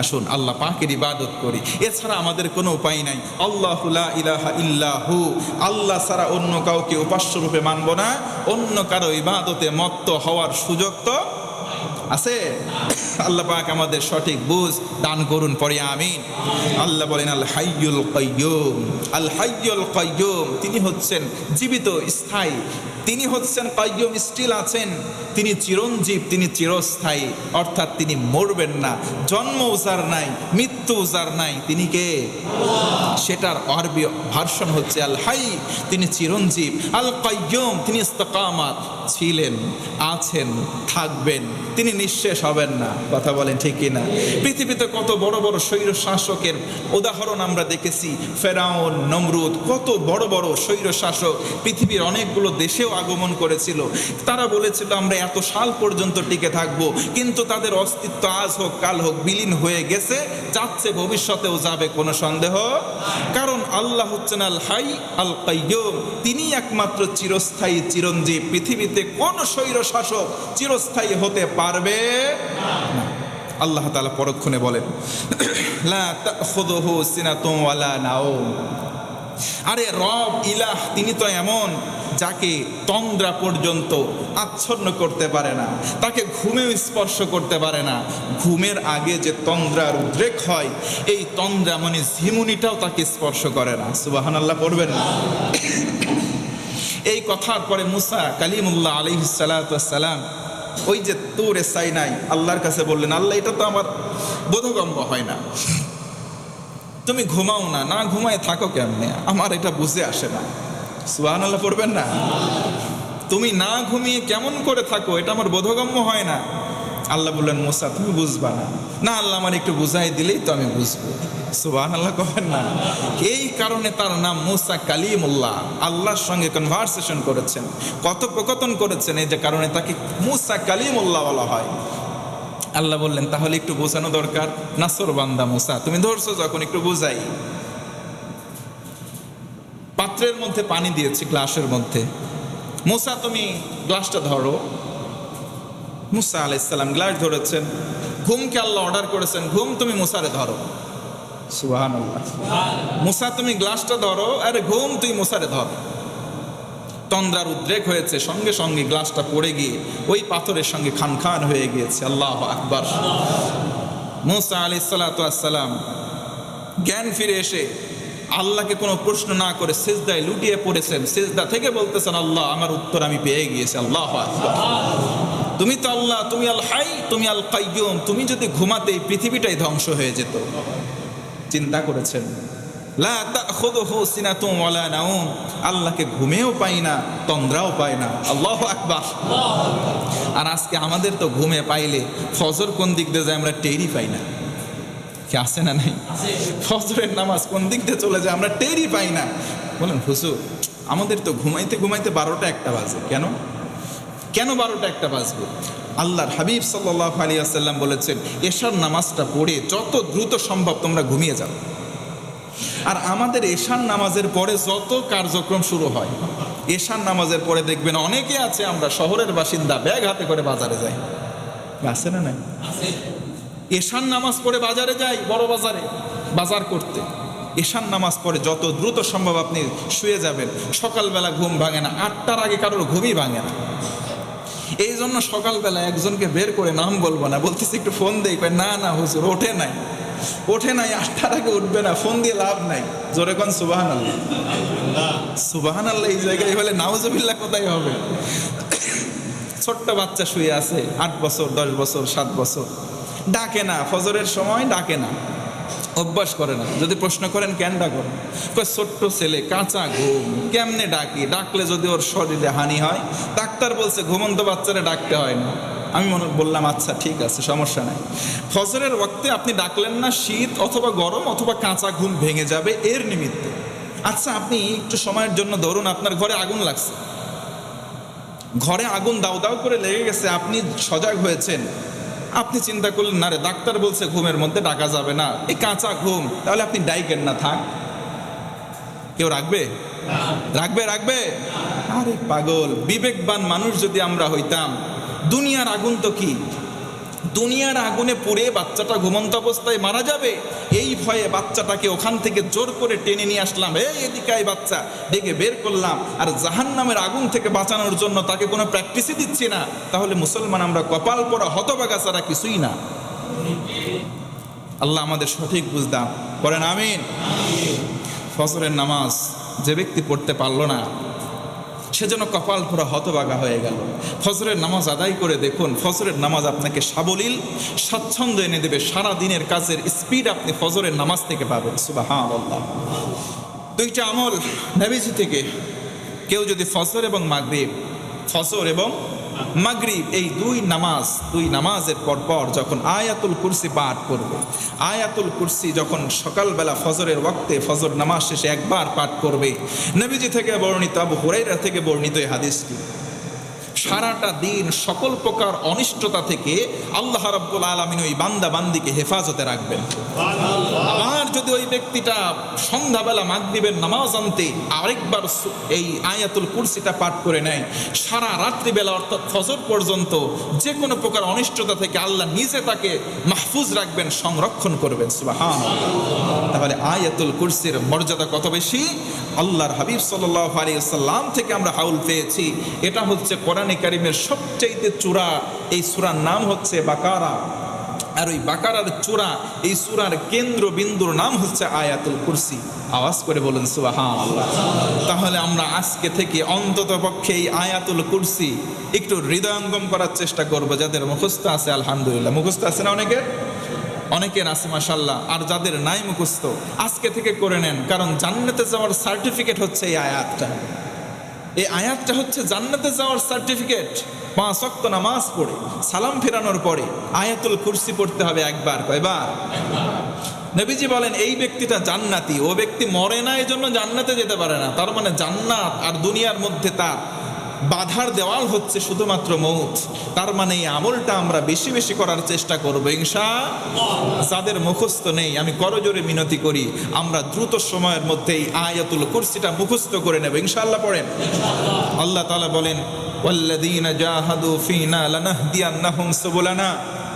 আসুন আল্লাহ পাকের ইবাদত করি, এছাড়া আমাদের কোনো উপায় নাই। আল্লাহু লা ইলাহা ইল্লাহু, আল্লাহ ছাড়া অন্য কাউকে উপাস্য রূপে মানব না, অন্য কারো ইবাদতে মত্ত হওয়ার সুযোগ তো আছে। আল্লাহ পাক আমাদের সঠিক বুঝ দান করুন, পরে আমিন। আল্লাহ বলেন আল হাইয়ুল কাইয়্যুম, আল হাইয়ুল কাইয়্যুম, তিনি হচ্ছেন জীবিত স্থায়ী, তিনি হচ্ছেন কাইয়্যুম, স্টিল আছেন, তিনি চিরঞ্জীব, তিনি চিরস্থায়ী, অর্থাৎ তিনি মরবেন না, জন্ম উজার নাই, মৃত্যু উজার নাই। তিনি কে? সেটার আরবি ভার্সন হচ্ছে আল হাই, তিনি চিরঞ্জীব। আল কাইয়্যুম, তিনি ইস্তিকামাত, ছিলেন, আছেন, থাকবেন, তিনি নিঃশেষ হবেন না। কথা বলেন ঠিক কি না? পৃথিবীতে কত বড় বড় স্বৈর শাসকের উদাহরণ আমরা দেখেছি, ফেরাউন, নমরুদ, কত বড় বড় স্বৈর শাসক পৃথিবীর অনেকগুলো দেশেও আগমন করেছিল। তারা বলেছিল আমরা এত সাল পর্যন্ত টিকে থাকবো, কিন্তু তাদের অস্তিত্ব আজ হোক কাল হোক বিলীন হয়ে গেছে, যাচ্ছে, ভবিষ্যতেও যাবে, কোনো সন্দেহ। কারণ আল্লাহ হচ্ছেন আল হাই আল কাইয়্যুম, তিনি একমাত্র চিরস্থায়ী, চিরঞ্জীব। পৃথিবীতে কোন স্বৈর শাসক চিরস্থায়ী হতে পারবে না। আল্লাহ তাআলা পরক্ষণে বলেন লা তাখুযুহু সিনাতুন ওয়ালা নাওম, আরে রব ইলাহ তিনি তো এমন যাকে তন্দ্রা পর্যন্ত আচ্ছন্ন করতে পারে না, তাকে ঘুমেও স্পর্শ করতে পারে না। ঘুমের আগে যে তন্দ্রার উদ্রেক হয়, এই তন্দ্রা মানে ঝিমুনিটাও তাকে স্পর্শ করে না। সুবহানাল্লাহ পড়বেন না? এই কথার পরে মুসা কালিমুল্লাহ আলাইহিস সালাতু ওয়াস সালাম ওই যে তুরে সাইনাই আল্লাহর কাছে বললেন, আল্লাহ এটা তো আমার বোধগম্য হয় না, তুমি ঘুমাও না, না ঘুমায় থাকো কেমনে, আমার এটা বুঝে আসে না। সুবহানাল্লাহ পড়বেন না? তুমি না ঘুমিয়ে কেমন করে থাকো, এটা আমার বোধগম্য হয় না। আল্লাহ বললেন মুসা তুমি বুঝবা না। না আল্লাহ আমার একটু বুঝাই দিলেই তো আমি বুঝবো। সুবহানাল্লাহ করেন না? এই কারণে তার নাম মুসা কালিমুল্লাহ, আল্লাহর সঙ্গে কনভারসেশন করেছেন, কথোপকথন করেছেন, এই যে কারণে তাকে মুসা কালিমুল্লাহ বলা হয়। আল্লাহ বললেন তাহলে একটু বোঝানো দরকার, নাসর বান্দা মুসা তুমি ধরছো যখন, একটু বুঝাই। পাত্রের মধ্যে পানি দিয়েছি, গ্লাসের মধ্যে, মুসা তুমি গ্লাসটা ধরো। মুসা আলাইহিস সালাম গ্লাস ধরেছেন। ঘুমকে আল্লাহ অর্ডার করেছেন, ঘুম তুমি মুসারে ধরো। সুবহানাল্লাহ। মুসা তুমি গ্লাসটা ধরো, আরে ঘুম তুই মুসারে ধর। তন্দ্রার উদ্রেক হয়েছে, সঙ্গে সঙ্গে গ্লাসটা পড়ে গিয়ে ওই পাথরের সঙ্গে খান খান হয়ে গিয়েছে। আল্লাহু আকবার। মুসা আলাইহিস সালাতু ওয়াস সালাম জ্ঞান ফিরে এসে আল্লাহকে কোনো প্রশ্ন না করে সিজদায় লুটিয়ে পড়েছেন। সিজদা থেকে বলতেছেন আল্লাহ আমার উত্তর আমি পেয়ে গিয়েছি। আল্লাহু আকবার। তুমি তো আল্লাহ, তুমি আল হাই, তুমি আল কাইয়্যুম, তুমি যদি ঘুমাতে এই পৃথিবীটাই ধ্বংস হয়ে যেত। চিন্তা করেছেন লা তাখুযুহু সিনাতুন ওয়ালা নাওম, আল্লাহকে ঘুমেও পাই না, তন্দ্রাও পায় না। আল্লাহু আকবার। আর আজকে আমাদের তো ঘুমে পাইলে ফজর কোন দিক দিয়ে যায় আমরা টেরই পাই না। কি আছে না নাই? ফজরের নামাজ কোন দিক দিয়ে চলে যায় আমরা টেরই পাই না। বলেন হুজুর আমাদের তো ঘুমাইতে ঘুমাইতে 12টা 1টা বাজে, কেন 12টা 1টা বাজবে? আল্লাহর হাবিব সাল্লাল্লাহু আলাইহি ওয়াসাল্লাম বলেছেন এশার নামাজটা পড়ে যত দ্রুত সম্ভব তোমরা ঘুমিয়ে যাও। আর আমাদের এশার নামাজের পরে যত কার্যক্রম শুরু হয়, এশার নামাজের পরে দেখবেন অনেকে আছে আমরা শহরের বাসিন্দা ব্যাগ হাতে করে বাজারে যাই, আছে না নাই? এশার নামাজ পড়ে বাজারে যাই, বড় বাজারে বাজার করতে। এশার নামাজ পড়ে যত দ্রুত সম্ভব আপনি শুয়ে যাবেন। সকালবেলা ঘুম ভাঙে না, 8টার আগে কারোর ঘুমই ভাঙে না। এই জন্য সকালবেলা একজনকে বের করে, নাম বলবো না, বলতেছি একটু ফোন দেই, না না হুজুর ওঠে নাই 8টার আগে উঠবে না, ফোন দিয়ে লাভ নাই। জোরে কোন সুবহানাল্লাহ, সুবহানাল্লাহ। এই জায়গায় হলে নাউজুবিল্লাহ কোথায় হবে? ছোট্ট বাচ্চা শুয়ে আছে, 8 বছর 10 বছর 7 বছর, ডাকে না, ফজরের সময় ডাকে না, অভ্যাস করে না। যদি প্রশ্ন করেন কেন ডাকো, ছোট্ট ছেলে কাঁচা ঘুম, কেমনে ডাকি, ডাকলে যদি ওর শরীরে হানি হয়। ডাক্তার বলছে ঘুমন্ত বাচ্চারা ডাকতে হয় না। আমি বললাম আচ্ছা ঠিক আছে, সমস্যা নাই। ফজরের ওয়াক্তে আপনি ডাকলেন না, শীত অথবা গরম অথবা কাঁচা ঘুম ভেঙে যাবে এর নিমিত্তে। আচ্ছা আপনি একটু সময়ের জন্য ধরুন আপনার ঘরে আগুন লাগছে, ঘরে আগুন দাউ দাউ করে লেগে গেছে, আপনি সজাগ হয়েছেন, আপনি চিন্তা করলেন না রে ডাক্তার বলছে ঘুমের মধ্যে ডাকা যাবে না, এই কাঁচা ঘুম, তাহলে আপনি ডাইকেন না, থাক। কেউ রাখবে? রাখবে? আরে পাগল, বিবেকবান মানুষ যদি আমরা হইতাম, দুনিয়ার আগুন তো কি, দুনিয়ার আগুনে পুড়ে বাচ্চাটা ঘুমন্ত অবস্থায় মারা যাবে, এই ভয়ে বাচ্চাটাকে ওখান থেকে জোর করে টেনে নিয়ে আসলাম, এদিকে আয় বাচ্চা, ডেকে বের করলাম, আর জাহান্নামের আগুন থেকে বাঁচানোর জন্য তাকে কোনো প্র্যাকটিসই দিচ্ছি না। তাহলে মুসলমান আমরা কপাল পরা হতভাগা ছাড়া কিছুই না। আল্লাহ আমাদের সঠিক বুঝদাম করেন, আমিন। ফজরের নামাজ যে ব্যক্তি পড়তে পারলো না সেজন্য কপাল পুরো হতভাগা হয়ে গেল। ফজরের নামাজ আদায় করে দেখুন, ফজরের নামাজ আপনাকে সাবলীল স্বাচ্ছন্দ্য এনে দেবে। সারা দিনের কাজের স্পিড আপনি ফজরের নামাজ থেকে পাবেন। সুবহানাল্লাহ। 2টা আমল নবীজি থেকে, কেউ যদি ফজর এবং মাগরিব এই দুই নামাজের পর যখন আয়াতুল কুরসি পাঠ করবে, আয়াতুল কুরসি যখন সকালবেলা ফজরের ওয়াক্তে ফজর নামাজ শেষে একবার পাঠ করবে, নবীজি থেকে বর্ণিত, আবু হুরায়রা থেকে বর্ণিত এই হাদিসটি, সারাটা দিন সকল প্রকার অনিষ্টতা থেকে আল্লাহ রাব্বুল আলামিন ওই বান্দা বান্দিকে হেফাজতে রাখবেন। আর যদি ওই ব্যক্তিটা সন্ধ্যাবেলা মাগরিবের নামাজ আনতে আরেকবার এই আয়াতুল কুরসিটা পাঠ করে নেয়, সারা রাত্রিবেলা অর্থাৎ ফজর পর্যন্ত যে কোনো প্রকার অনিষ্টতা থেকে আল্লাহ নিজে তাকে মাহফুজ রাখবেন, সংরক্ষণ করবেন। সুবহানাল্লাহ। তাহলে আয়াতুল কুরসির মর্যাদা কত বেশি! আল্লাহর হাবিব সাল্লাল্লাহু আলাইহি ওয়াসাল্লাম থেকে আমরা হাউল পেয়েছি। এটা হচ্ছে কোরআনে কারিমের সবচেয়ে চূড়া। এই সূরার নাম হচ্ছে বাকারা, আর ওই বাকারার চূড়া, এই সূরার কেন্দ্রবিন্দুর নাম হচ্ছে আয়াতুল কুরসি। আওয়াজ করে বলুন সুবহানাল্লাহ। তাহলে আমরা আজকে থেকে অন্তত পক্ষে এই আয়াতুল কুরসি একটু হৃদয়ঙ্গম করার চেষ্টা করব। যাদের মুখস্থ আছে আলহামদুলিল্লাহ, মুখস্থ আছে না অনেকের আছে মাশাআল্লাহ, আর যাদের নাই মুখস্থ আজকে থেকে করে নেন, কারণ জান্নাতে যাওয়ার সার্টিফিকেট হচ্ছে এই আয়াতটা। এই আয়াতটা হচ্ছে জান্নাতে যাওয়ার সার্টিফিকেট। 5 ওয়াক্ত নামাজ পড়ে সালাম ফেরানোর পরে আয়াতুল কুরসি পড়তে হবে একবার। কয়বার? নবীজি বলেন এই ব্যক্তিটা জান্নাতি, ও ব্যক্তি মরে না এজন্য জান্নাতে যেতে পারে না। তার মানে জান্নাত আর দুনিয়ার মধ্যে তার বাধার দেওয়াল হচ্ছে শুধুমাত্র মৌত। তার মানে এই আমলটা আমরা বেশি বেশি করার চেষ্টা করবো ইনশাআল্লাহ। যাদের মুখস্থ নেই আমি করজোরে মিনতি করি আমরা দ্রুত সময়ের মধ্যে এই আয়াতুল কুরসিটা মুখস্থ করে নেব ইনশাআল্লাহ। পড়েন। আল্লাহ তাআলা বলেন ওয়াল্লাযীনা জাহাদু ফীনা লানাহদিয়ান্নাহুম সুবুলানা,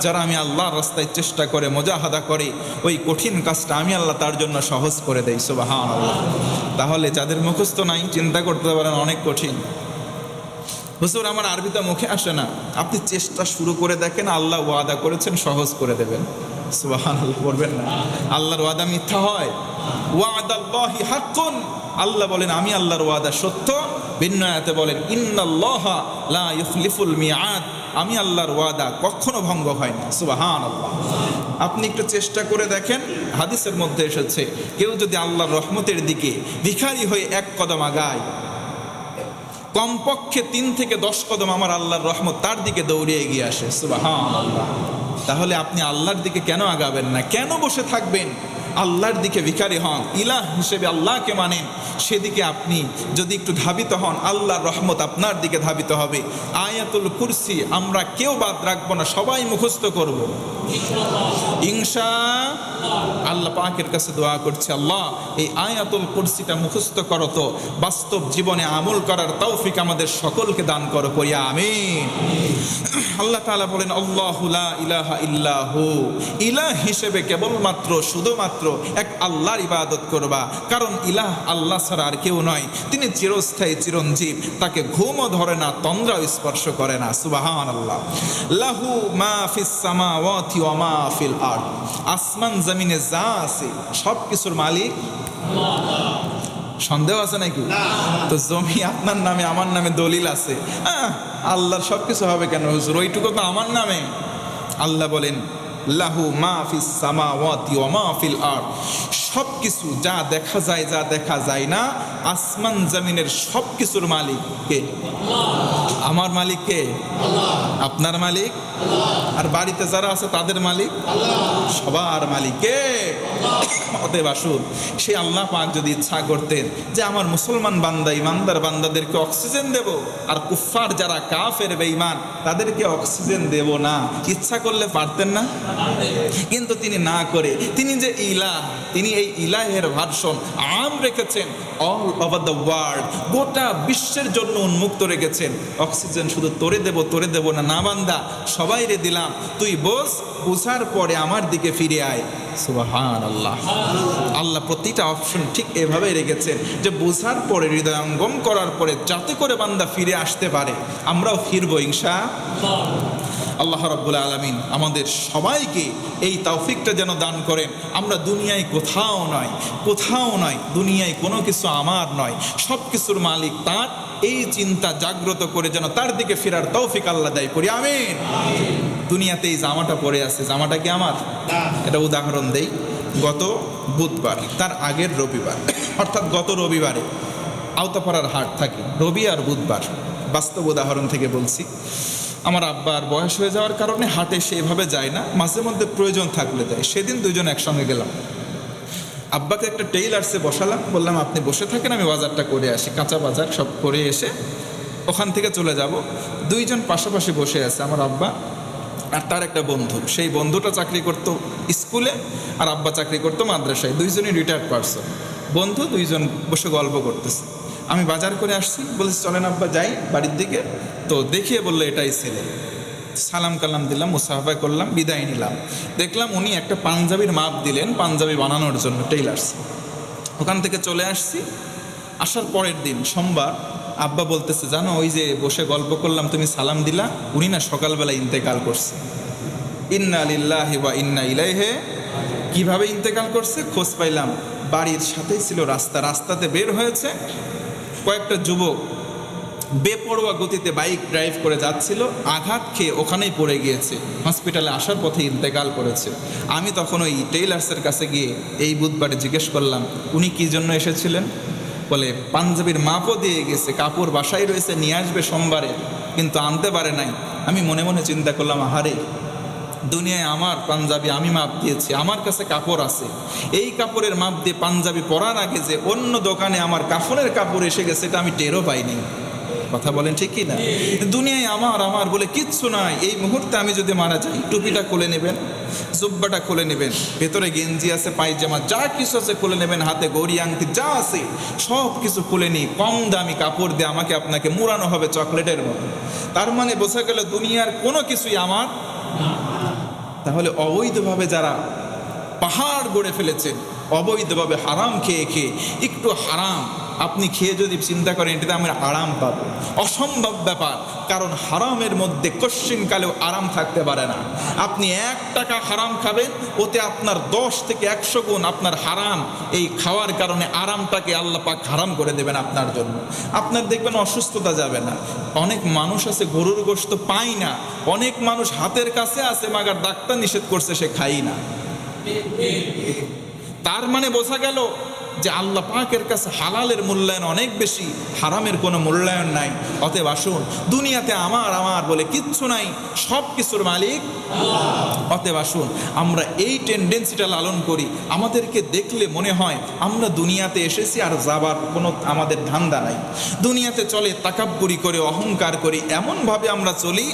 যারা আমি আল্লাহর রাস্তায় চেষ্টা করে মুজাহাদা করে ওই কঠিন কাজটা আমি আল্লাহ তার জন্য সহজ করে দেই। সুবহানাল্লাহ। তাহলে যাদের মুখস্থ নাই চিন্তা করতে পারেন অনেক কঠিন, হুজুর আমার আরবিটা মুখে আসে না। আপনি চেষ্টা শুরু করে দেখেন, আল্লাহ ওয়াদা করেছেন সহজ করে দেবেন। সুবহানাল্লাহ। বলবেন না আল্লাহর ওয়াদা মিথ্যা হয়? ওয়াদাল্লাহি হাক্কুন, আল্লাহ বলেন আমি আল্লাহর ওয়াদা সত্য। ভিন্ন আয়াতে বলেন ইন্নাল্লাহা লা ইউখলিফুল মিআদ, আমি আল্লাহর ওয়াদা কখনো ভঙ্গ হয় না। সুবহানাল্লাহ। আপনি একটু চেষ্টা করে দেখেন, হাদিসের মধ্যে এসেছে কেউ যদি আল্লাহর রহমতের দিকে ভিখারি হয়ে 1 কদম আগায়, কমপক্ষে 3 থেকে 10 কদম আমার আল্লাহর রহমত তার দিকে দৌড়ে এগিয়ে আসে। সুবহানাল্লাহ। তাহলে আপনি আল্লাহর দিকে কেন আগাবেন না? কেন বসে থাকবেন? আল্লাহর দিকে ভিখারি হন, ইলাহ হিসেবে আল্লাহকে মানেন। সেদিকে আপনি যদি একটু ধাবিত হন, আল্লাহর রহমত আপনার দিকে ধাবিত হবে। আয়াতুল কুরসি আমরা কেউ বাদ রাখবো না, সবাই মুখস্থ করব ইনশা আল্লাহ। পাকের কাছে দোয়া করছে, আল্লাহ এই আয়াতুল কুরসিটা মুখস্থ করো, তো বাস্তব জীবনে আমল করার তৌফিক আমাদের সকলকে দান করো, করিয়া আমিন। আল্লাহ তাআলা বলেন, আল্লাহু লা ইলাহা ইল্লাহু, ইলাহ হিসেবে কেবলমাত্র শুধুমাত্র এক আল্লাহর ইবাদত করবা, কারণ ইলাহ আল্লাহ ছাড়া আর কেউ নয়। তিনি চিরস্থায়ী, চিরঞ্জীব, তাকে ঘুমও ধরে না, তন্দ্রাও স্পর্শ করে না। সুবহানাল্লাহ। লাহু মা ফিস সামাওয়াতি ওয়া মা ফিল আরদ, আসমান জমিনে যা আছে সব কিছুর মালিক আল্লাহ। সন্দেহ আছে নাকি? তো জমি আপনার নামে, আমার নামে দলিল আছে, আল্লাহর সব কিছু হবে কেন হুজুর? ওইটুকু তো আমার নামে। আল্লাহ বলেন, লাহু মা ফিস সামাওয়াতি ওয়া মা ফিল আরদ, সব কিছু যা দেখা যায়, যা দেখা যায় না, আসমান জমিনের সব কিছুর মালিক কে? আমার মালিক কে? আপনার মালিক? আর বাড়িতে যারা আছে তাদের মালিক? সবার মালিক কে? অতএব আসুন, সেই আল্লাহ পাক যদি ইচ্ছা করতেন যে আমার মুসলমান বান্দা, ইমানদার বান্দাদেরকে অক্সিজেন দেব, আর কুফফার যারা কাফের বেঈমান তাদেরকে অক্সিজেন দেব না, ইচ্ছা করলে পারতেন না? কিন্তু তিনি না করে, তিনি যে ইলাহ, তিনি এই ইলাহের ভার্সন আম রেখেছেন, অল ওভার দ্য ওয়ার্ল্ড, গোটা বিশ্বের জন্য উন্মুক্ত রেখেছেন। অক্সিজেন শুধু তোরে দেব না, না বান্দা সবাই রে দিলাম, তুই বোঝ, বুঝার পরে আমার দিকে ফিরে আয়। সুবহানাল্লাহ। আল্লাহ প্রতিটা অপশন ঠিক এভাবেই রেখেছেন যে বোঝার পরে, হৃদয়ঙ্গম করার পরে যাতে করে বান্দা ফিরে আসতে পারে। আমরাও ফিরবো ইনশাআল্লাহ। আল্লাহ রাব্বুল আলামিন আমাদের সবাইকে এই তৌফিকটা যেন দান করেন। আমরা দুনিয়ায় কোথাও নয়, দুনিয়ায় কোনো কিছু আমার নয়, সব কিছুর মালিক তার। এই চিন্তা জাগ্রত করে যেন তার দিকে ফেরার তৌফিক আল্লাহ দেয়, করি আমিন। দুনিয়াতে এই জামাটা পরে আছে, জামাটা কি আমার? এটা উদাহরণ দেই, গত বুধবার তার আগের রবিবার, অর্থাৎ গত রবিবারে আওতাপাড়ার হাট থাকে, রবি আর বুধবার, বাস্তব উদাহরণ থেকে বলছি। আমার আব্বার বয়স হয়ে যাওয়ার কারণে হাটে সেভাবে যায় না, মাঝে মধ্যে প্রয়োজন থাকলে যায়। সেদিন দুইজন একসঙ্গে গেলাম, আব্বাকে একটা টেইলার্সে বসালাম, বললাম আপনি বসে থাকেন, আমি বাজারটা করে আসি, কাঁচা বাজার সব করে এসে ওখান থেকে চলে যাব। দুইজন পাশাপাশি বসে আছে, আমার আব্বা আর তার একটা বন্ধু। সেই বন্ধুটা চাকরি করতো স্কুলে, আর আব্বা চাকরি করতো মাদ্রাসায়, দুইজনই রিটায়ার্ড পারসন। বন্ধু দুইজন বসে গল্প করতেছে। আমি বাজার করে আসছি, বলেছি চলেন আব্বা যাই বাড়ির দিকে। তো দেখিয়ে বললো এটাই ছেলে। সালাম কালাম দিলাম, মুসাফা করলাম, বিদায় নিলাম। দেখলাম উনি একটা পাঞ্জাবির মাপ দিলেন পাঞ্জাবি বানানোর জন্য, টেইলার্স। ওখান থেকে চলে আসছি। আসার পরের দিন সোমবার আব্বা বলতেছে, জানো ওই যে বসে গল্প করলাম, তুমি সালাম দিলা, উনি না সকালবেলা ইন্তেকাল করছে। ইন্না লিল্লাহি ওয়া ইন্না ইলাইহি। কিভাবে ইন্তেকাল করছে খোঁজ পাইলাম, বাড়ির সাথেই ছিল রাস্তাতে বের হয়েছে। কয়েকটা যুবক বেপরোয়া গতিতে বাইক ড্রাইভ করে যাচ্ছিল, আঘাত খেয়ে ওখানেই পড়ে গিয়েছে, হসপিটালে আসার পথে ইন্তেকাল করেছে। আমি তখন ওই টেইলার্সের কাছে গিয়ে এই বুধবারে জিজ্ঞেস করলাম, উনি কী জন্য এসেছিলেন? বলে পাঞ্জাবির মাপও দিয়ে গেছে, কাপড় বাসায় রয়েছে, নিয়ে আসবে সোমবারে, কিন্তু আনতে পারে নাই। আমি মনে মনে চিন্তা করলাম, আহারে, দুনিয়ায় আমার পাঞ্জাবি আমি মাপ দিয়েছি, আমার কাছে কাপড় আছে, এই কাপড়ের মাপ দিয়ে পাঞ্জাবি পরার আগে যে অন্য দোকানে আমার কাফনের কাপড় এসে গেছে, এটা আমি টেরও পাইনি। কথা বলেন ঠিক কি না? দুনিয়ায় আমার বলে কিচ্ছু নাই। এই মুহূর্তে আমি যদি মারা যাই, টুপিটা খুলে নেবেন, জুব্বাটা খুলে নেবেন, ভেতরে গেঞ্জি আছে, পায়জামা যা কিছু আছে খুলে নেবেন, হাতে গড়ি আংটি যা আছে সব কিছু খুলে নিই, কম দামি কাপড় দিয়ে আমাকে আপনাকে মুড়ানো হবে চকলেটের মতো। তার মানে বোঝা গেল দুনিয়ার কোনো কিছুই আমার। তাহলে অবৈধভাবে যারা পাহাড় গড়ে ফেলেছেন, অবৈধভাবে হারাম খেয়ে একটু হারাম আপনি খেয়ে যদি চিন্তা করেন এটাতে আমরা আরাম পাবো, অসম্ভব ব্যাপার। কারণ হারামের মধ্যে কশ্চিনকালেও আরাম থাকতে পারে না। আপনি 1 টাকা হারাম খাবেন, ওতে আপনার 10 থেকে 100 গুণ আপনার হারাম এই খাওয়ার কারণে আরামটাকে আল্লাহ পাক হারাম করে দেবেন আপনার জন্য। আপনার দেখবেন অসুস্থতা যাবে না। অনেক মানুষ আছে গরুর গোশত পাই না, অনেক মানুষ হাতের কাছে আছে, মাগার ডাক্তার নিষেধ করছে সে খাই না। তার মানে বোঝা গেল যে আল্লাহ পাকের কাছে হালালের মূল্যায়ন অনেক বেশি, হারামের কোনো মূল্যায়ন নাই। অতএব আসুন, দুনিয়াতে আমার আমার বলে কিচ্ছু নাই, সব কিছুর মালিক অতএব আসুন আমরা এই টেন্ডেন্সিটা লালন করি। আমাদেরকে দেখলে মনে হয় আমরা দুনিয়াতে এসেছি আর যাবার কোনো আমাদের ধান্দা নাই। দুনিয়াতে চলে তাকাব্বুরি করে, অহংকার করি, এমনভাবে আমরা চলি।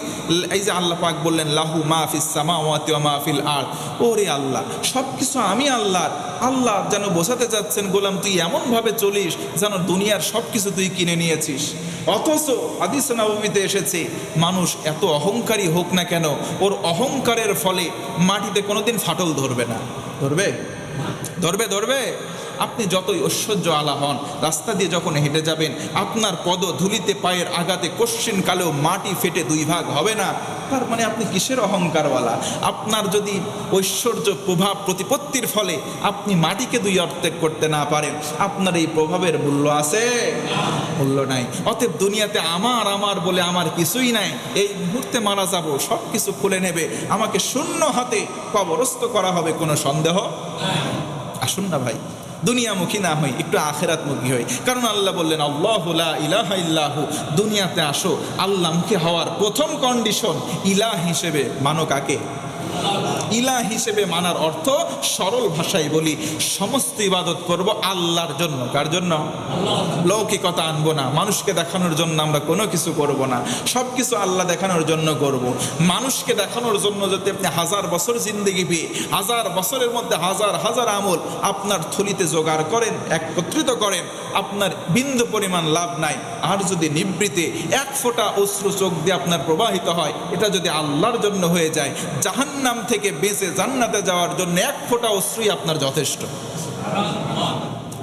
এই যে আল্লাহ পাক বললেন লাহু মা ফিস সামাওয়াতি ওয়া মা ফিল আরদ, ওরে আল্লাহ সব কিছু আমি আল্লাহর। আল্লাহ যেন বোঝাতে যাচ্ছেন গোলাম তুই এমনভাবে চলিস যেন দুনিয়ার সব কিছু তুই কিনে নিয়েছিস। অথচ হাদিস নববীতে এসেছে মানুষ এত অহংকারী হোক না কেন, ওর অহংকারের ফলে মাটিতে কোনোদিন ফাটল ধরবে না। ধরবে ধরবে ধরবে আপনি যতই ঐশ্বর্য আলা হন, রাস্তা দিয়ে যখন হেঁটে যাবেন আপনার পদ ধুলিতে পায়ের আঘাতে কোশ্চিন কালেও মাটি ফেটে দুই ভাগ হবে না। তার মানে আপনি কিসের অহংকারওয়ালা? আপনার যদি ঐশ্বর্য প্রভাব প্রতিপত্তির ফলে আপনি মাটিকে দুই অর্ধেক করতে না পারেন, আপনার এই প্রভাবের মূল্য আছে? মূল্য নাই। অতএব দুনিয়াতে আমার আমার বলে আমার কিছুই নাই। এই মুহূর্তে মারা যাব, সব কিছু খুলে নেবে, আমাকে শূন্য হাতে কবরস্থ করা হবে, কোনো সন্দেহ? আসুন না ভাই, দুনিয়ামুখী না হই, একটু আখেরাতমুখী হই। কারণ আল্লাহ বললেন আল্লাহু লা ইলাহা ইল্লাহু, দুনিয়াতে আসো আল্লাহমুখী হওয়ার প্রথম কন্ডিশন ইলাহ হিসেবে মানো কাকে? ইলাহ হিসেবে মানার অর্থ সরল ভাষায় বলি, সমস্ত ইবাদত করব আল্লাহর জন্য। কার জন্য? লৌকিকতা আনবো না, মানুষকে দেখানোর জন্য আমরা কোনো কিছু করব না, সব কিছু আল্লাহ দেখানোর জন্য করব। মানুষকে দেখানোর জন্য যদি আপনি 1000 বছর জিন্দেগি পেয়ে 1000 বছরের মধ্যে হাজার হাজার আমল আপনার থলিতে জোগাড় করেন, একত্রিত করেন, আপনার বিন্দু পরিমাণ লাভ নাই। আর যদি নিবৃতে এক ফোঁটা অশ্রু চোখ দিয়ে আপনার প্রবাহিত হয়, এটা যদি আল্লাহর জন্য হয়ে যায়, জাহান্নাম থেকে বেঁচে জান্নাতে যাওয়ার জন্য এক ফোঁটা অশ্রুই আপনার যথেষ্ট।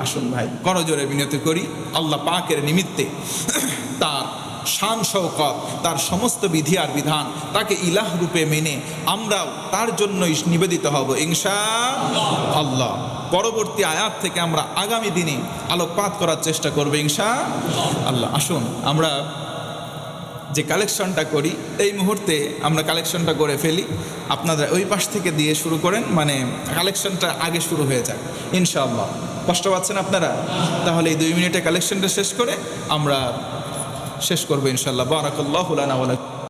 আসুন ভাই, করজোরে বিনতি করি আল্লাহ পাকের নিমিত্তে, তার শান শওকত, তার সমস্ত বিধি আর বিধান, তাকে ইলাহ রূপে মেনে আমরাও তার জন্যই নিবেদিত হব ইনশাআল্লাহ। পরবর্তী আয়াত থেকে আমরা আগামী দিনে আলোকপাত করার চেষ্টা করব ইনশাআল্লাহ। আসুন আমরা যে কালেকশনটা করি, এই মুহূর্তে আমরা কালেকশনটা করে ফেলি। আপনারা ওই পাশ থেকে দিয়ে শুরু করেন, মানে কালেকশনটা আগে শুরু হয়ে যাক ইনশাআল্লাহ। কষ্ট পাচ্ছেন আপনারা? তাহলে এই 2 মিনিটে কালেকশনটা শেষ করে আমরা শেষ করবো ইনশাআল্লাহ। বারাকাল্লাহু লানা ওয়া লাকুম।